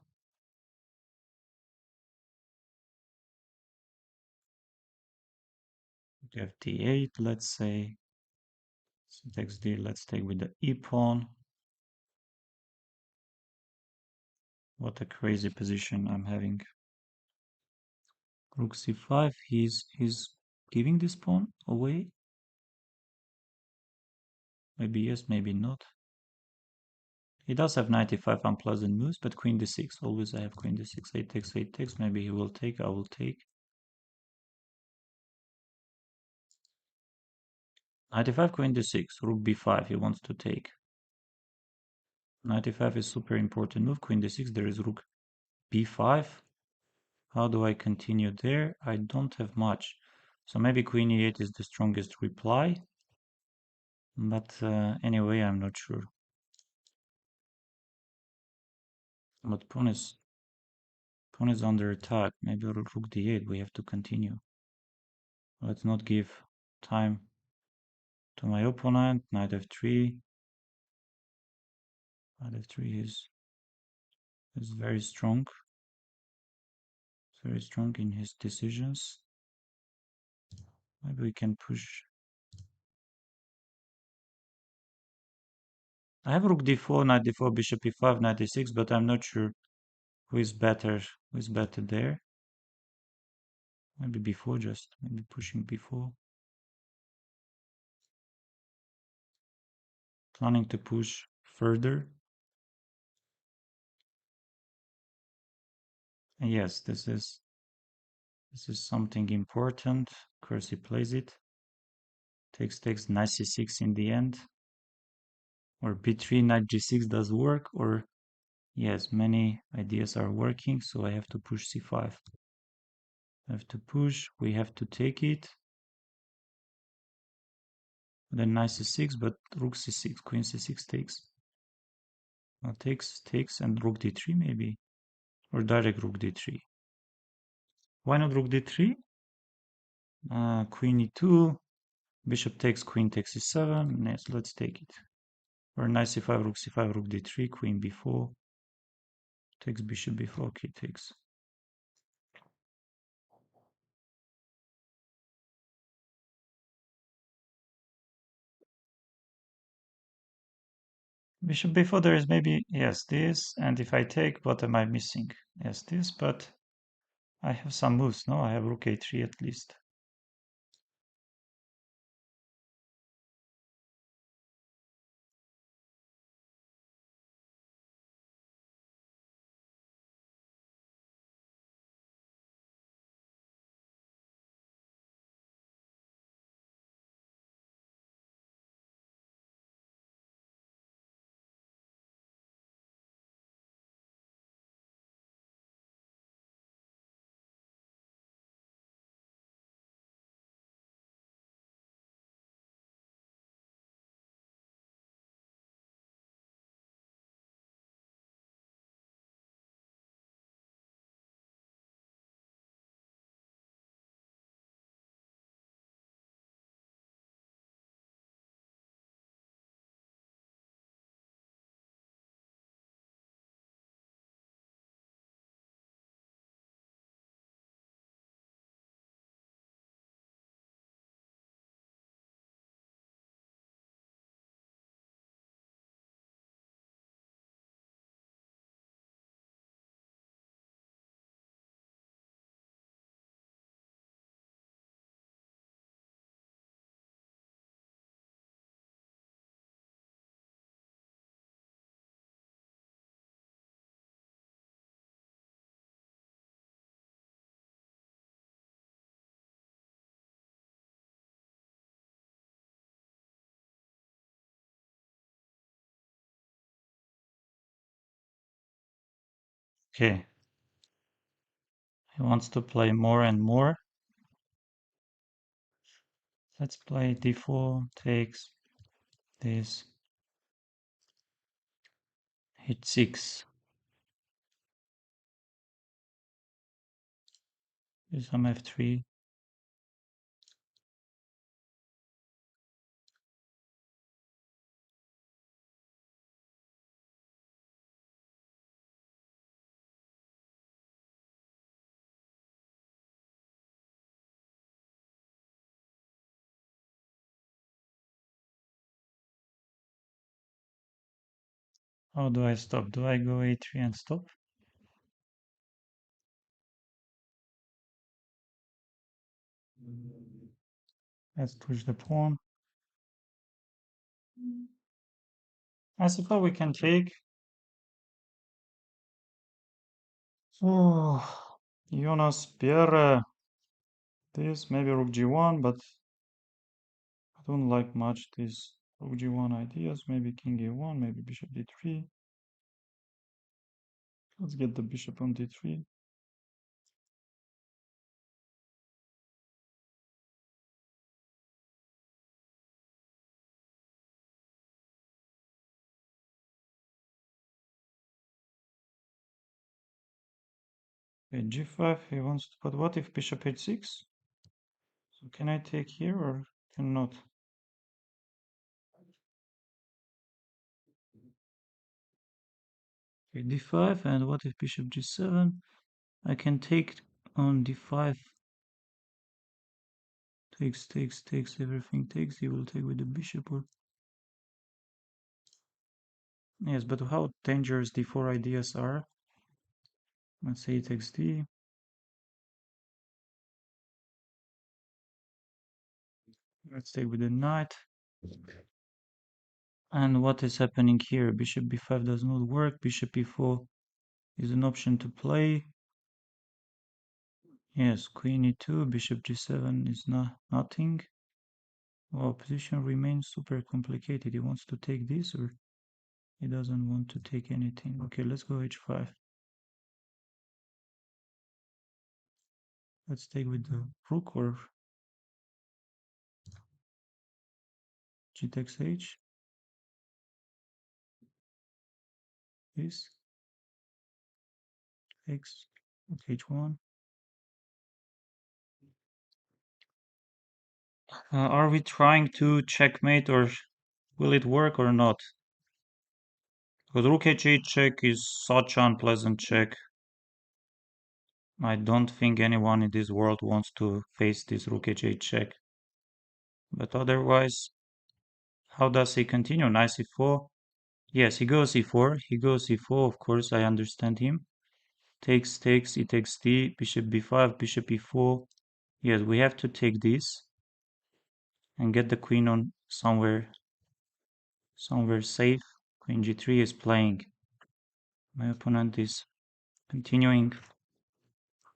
We have d8, let's say. C takes d. Let's take with the e pawn. What a crazy position I'm having. Rook c5, he's giving this pawn away. Maybe yes, maybe not. He does have 95 unpleasant moves, but queen d6. Always I have queen d6. 8 takes, 8 takes. Maybe he will take, I will take. 95 queen d6. Rook b5, he wants to take. 95 is super important move. Queen d6, there is rook b5. How do I continue there? I don't have much. So maybe queen e8 is the strongest reply. But anyway, I'm not sure. But pawn is under attack. Maybe rook d8. We have to continue. Let's not give time to my opponent. Knight f3. Knight f3 is very strong. Very strong in his decisions. Maybe we can push. I have rook d4, knight d4, bishop e5, knight e6, but I'm not sure who is better there. Maybe b4 just. Maybe pushing b4. Planning to push further. And yes, this is something important. Of course, he plays it. Takes, knight c6 in the end. Or b3, knight g6 does work. Or yes, many ideas are working, so I have to push c5. I have to push. We have to take it. Then knight c6, but rook c6, queen c6 takes. Takes, and rook d3 maybe, or direct rook d3. Why not rook d3? Queen e2, bishop takes, queen takes e7. Yes, let's take it. Or knight c5, rook d3, queen b4, takes bishop b4. Okay, takes. Bishop b4, there is maybe, yes, this, and if I take, what am I missing? Yes, this, but I have some moves, no? I have rook a3 at least. Okay. He wants to play more and more. Let's play d4, takes this, hit 6. Do some f3. How do I stop? Do I go a3 and stop? Let's push the pawn. I suppose we can take. Oh, Jonas Pierre. This maybe rook g1, but I don't like much this rook g1 ideas. Maybe king a1, maybe bishop d3. Let's get the bishop on d3. Okay, g5, he wants to, but what if bishop h6? So can I take here or cannot? Okay, d5, and what if bishop g7? I can take on d5. Takes, everything takes. He will take with the bishop or... Yes, but how dangerous d4 ideas are. Let's say it takes d. Let's take with the knight. And what is happening here? Bishop b5 does not work. Bishop e4 is an option to play. Yes, queen e2, bishop g7 is nothing. Well, position remains super complicated. He wants to take this or he doesn't want to take anything. Okay, let's go h5. Let's take with the rook or g takes h. This takes h1. Are we trying to checkmate or will it work or not? Because rook h8 check is such an unpleasant check. I don't think anyone in this world wants to face this rook h8 check. But otherwise, how does he continue? Knight c4. Yes, he goes e4. He goes e4. Of course, I understand him. Takes, he takes d. Bishop b5, bishop e4. Yes, we have to take this and get the queen on somewhere safe. Queen g3 is playing. My opponent is continuing.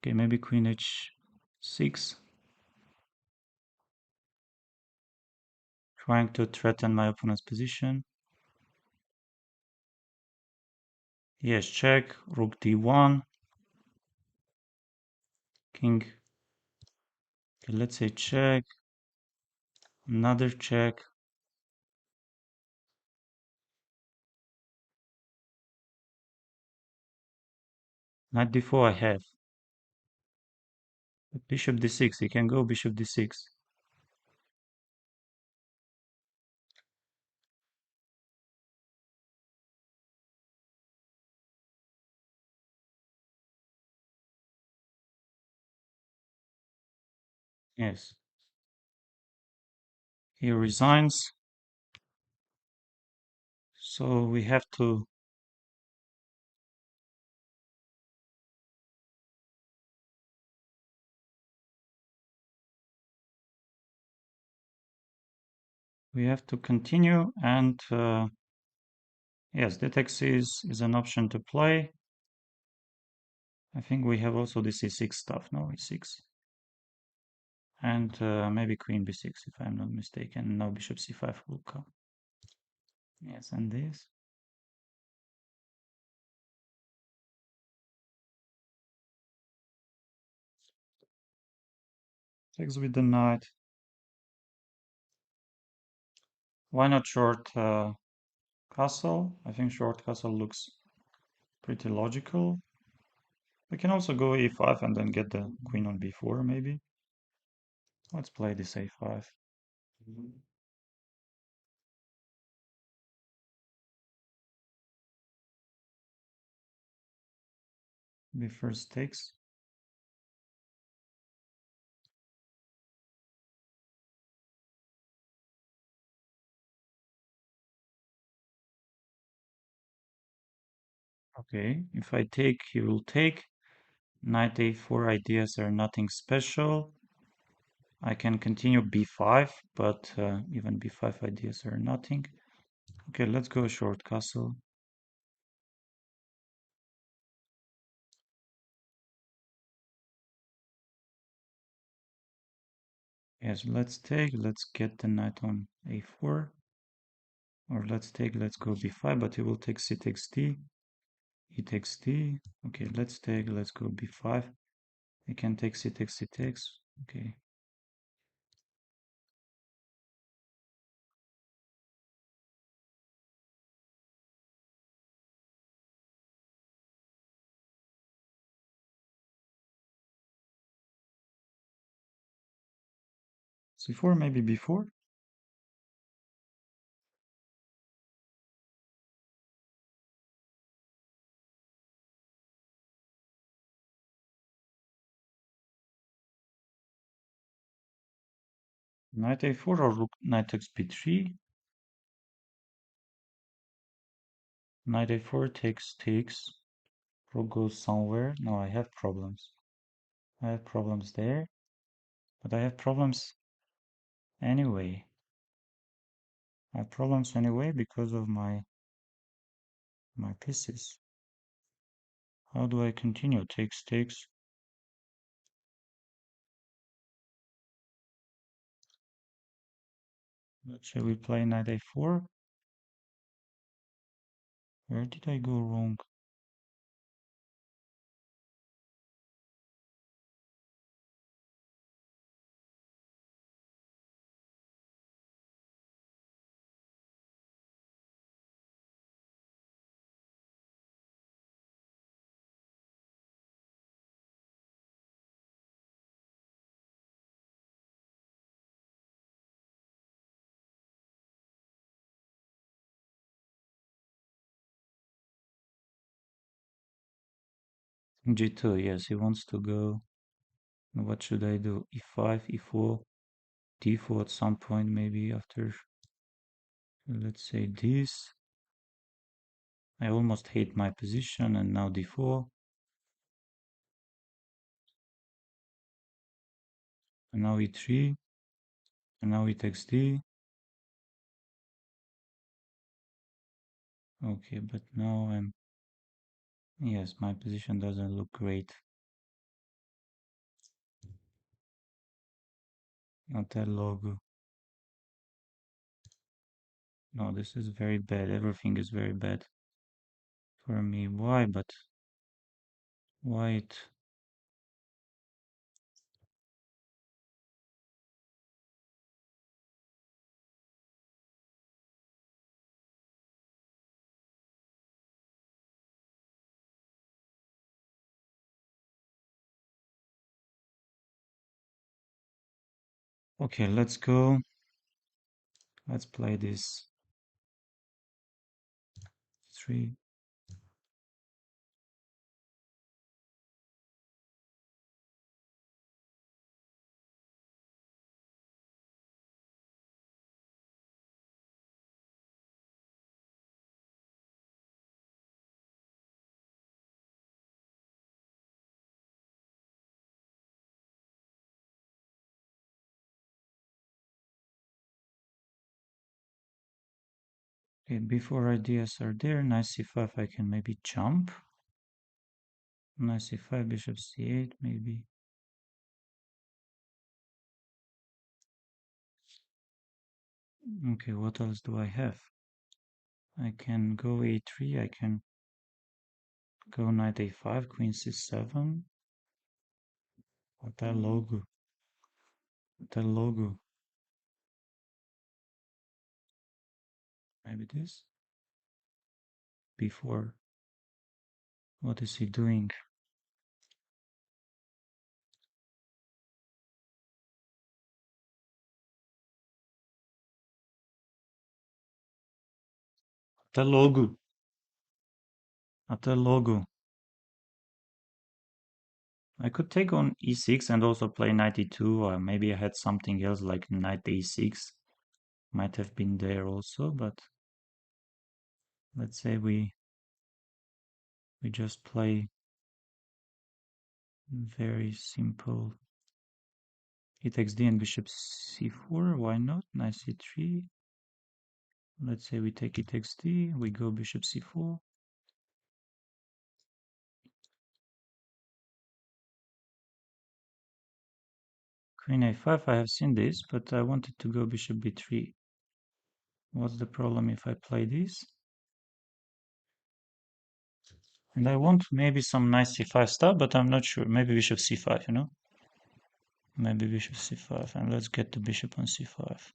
Okay, maybe queen h6. Trying to threaten my opponent's position. Yes, check. Rook d1. King. Okay, let's say check. Another check. Knight d4 I have. But bishop d6. He can go bishop d6. Yes. He resigns. So we have to continue and yes, d6 is an option to play. I think we have also the c6 stuff. No, e6. And maybe queen b6 if I'm not mistaken. Now bishop c5 will come. Yes, and this. Takes with the knight. Why not short castle? I think short castle looks pretty logical. We can also go e5 and then get the queen on b4 maybe. Let's play this a5. B first takes. Okay, if I take, he will take. Knight a4 ideas are nothing special. I can continue b5, but even b5 ideas are nothing. Okay, let's go short castle. Yes, let's take, let's get the knight on a4. Or let's take, let's go b5, but he will take c takes d. He takes d. Okay, let's take, let's go b5. He can take c takes c takes. Okay. c4, maybe b4. Knight a4 or rook knight takes b3. Knight a4 takes. Rook goes somewhere. No, I have problems. I have problems there, but I have problems anyway. I have problems anyway because of my pieces. How do I continue? Takes. Let's say we play knight a4. Where did I go wrong? g2, yes, he wants to go. What should I do? e5, e4, d4 at some point, maybe after, let's say this. I almost hate my position, and now d4. And now e3. And now he takes d. Okay, but now I'm... Yes, my position doesn't look great. Not that logo. No, this is very bad. Everything is very bad for me. Why? But why it... Okay, let's go. Let's play this 3. Okay, before ideas are there, knight c5, I can maybe jump. Knight c5, bishop c8, maybe. Okay, what else do I have? I can go a3, I can go knight a5, queen c7. What that logo? That logo. Maybe this? Before. What is he doing? The logo. At the logo. I could take on e6 and also play knight e2, or maybe I had something else like knight a6. Might have been there also, but let's say we just play very simple He takes d and bishop c4. Why not? Knight c3. Let's say we take e takes d. We go bishop c4. Queen a5. I have seen this, but I wanted to go bishop b3. What's the problem if I play this? And I want maybe some nice c5 stuff, but I'm not sure. Maybe bishop c5, you know? Maybe bishop c5. And let's get the bishop on c5.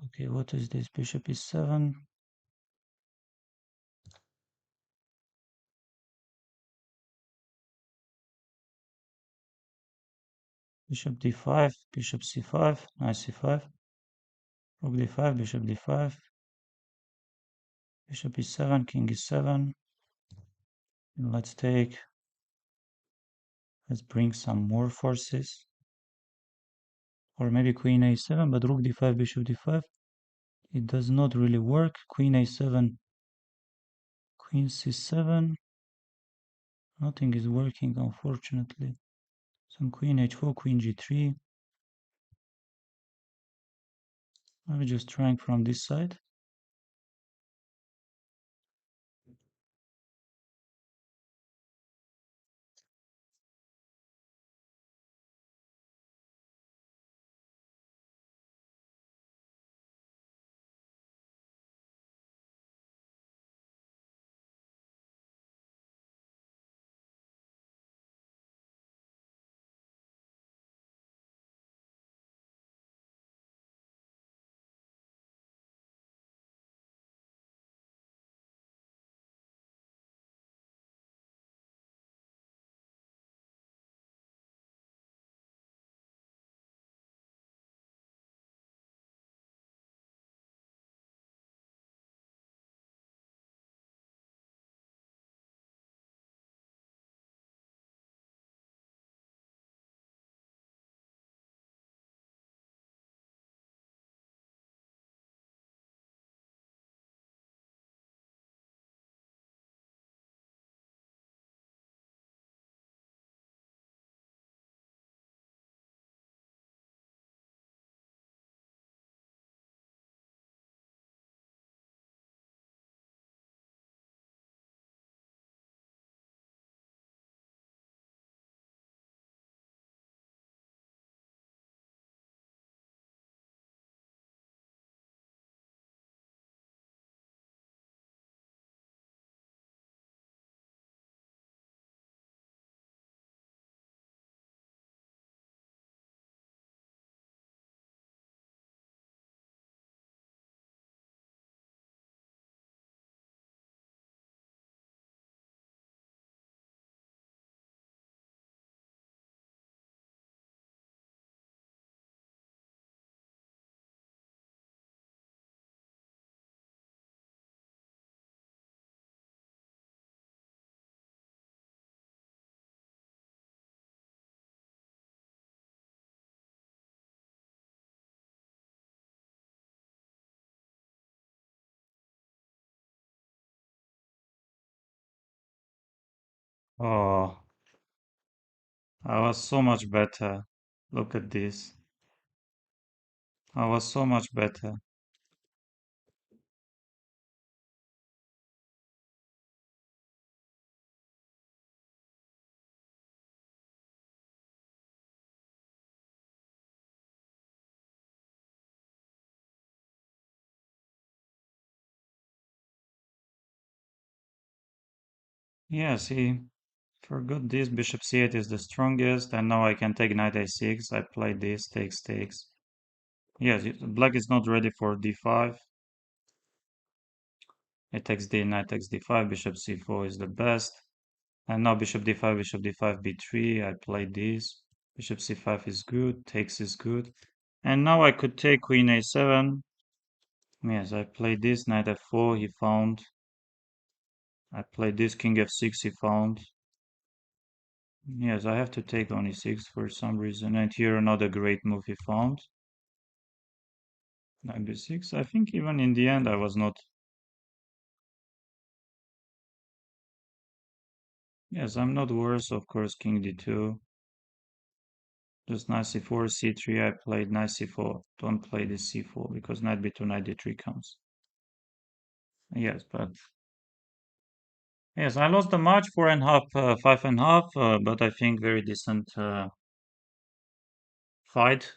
Okay, what is this? Bishop e7. Bishop d5, bishop c5, knight c5, rook d5, bishop d5, bishop e7, king e7. And let's bring some more forces. Or maybe queen a7, but rook d5, bishop d5. It does not really work. Queen a7, queen c7. Nothing is working, unfortunately. Some queen h4, queen g3. I'm just trying from this side. Oh, I was so much better. Look at this. I was so much better. Yeah, see, forgot this. Bishop c8 is the strongest, and now I can take knight a6. I play this, takes. Yes, black is not ready for d5. It takes d, knight takes d5, bishop c4 is the best. And now bishop d5, b3. I play this. Bishop c5 is good, takes is good. And now I could take queen a7. Yes, I played this, knight f4. He found I played this king f6, he found. Yes, I have to take on e6 for some reason. And here another great move he found. Knight b6. I think even in the end I was not. Yes, I'm not worse, of course, king d2. Just knight c4, c3. I played knight c4. Don't play this c4 because knight b2, knight d3 comes. Yes, but yes, I lost the match 4.5, 5.5, but I think very decent fight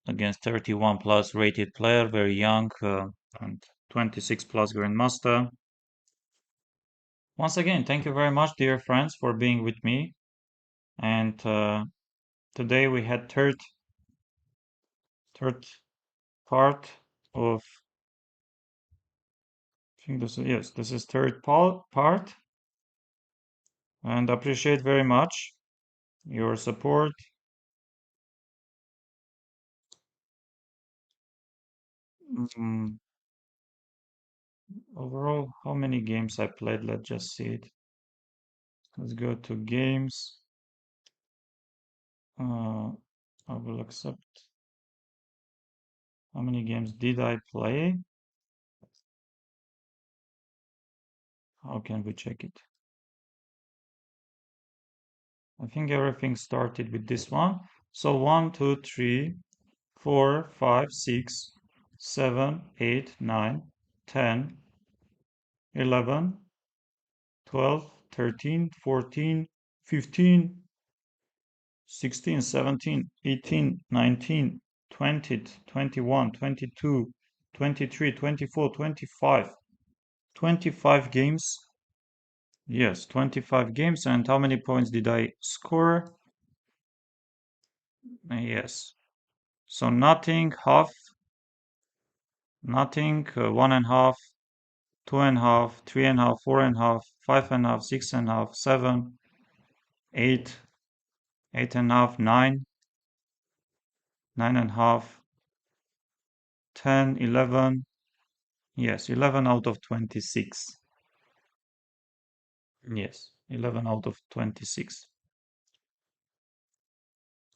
against 31 plus rated player, very young, and 26 plus grandmaster. Once again, thank you very much, dear friends, for being with me. And today we had third part of. I think this is third part, and appreciate very much your support. Mm, overall, how many games I played? Let's just see it. Let's go to games. I will accept. How many games did I play? How can we check it? I think everything started with this one. So 1, 2, 3, 4, 5, 6, 7, 8, 9, 10, 11, 12, 13, 14, 15, 16, 17, 18, 19, 20, 21, 22, 23, 24, 25. 25 games. Yes, 25 games. And how many points did I score? Yes. So nothing, half, nothing, 1.5, 2.5, 3.5, 4.5, 5.5, 6.5, 7, 8, 8.5, 9, 9.5, 10, 11. Yes, 11 out of 26. Yes, 11 out of 26.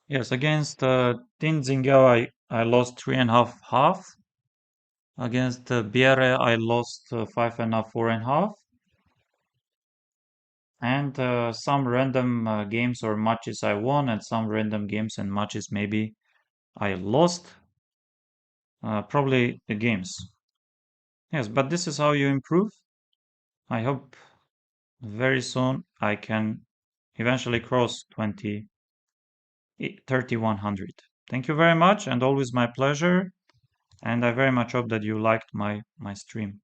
Yes, against Tin Zingao, I lost 3.5 half. Against Biere, I lost 5.5, 4.5. And some random games or matches I won, and some random games and matches maybe I lost. Probably the games. Yes, but this is how you improve. I hope very soon I can eventually cross 3100. Thank you very much, and always my pleasure. And I very much hope that you liked my stream.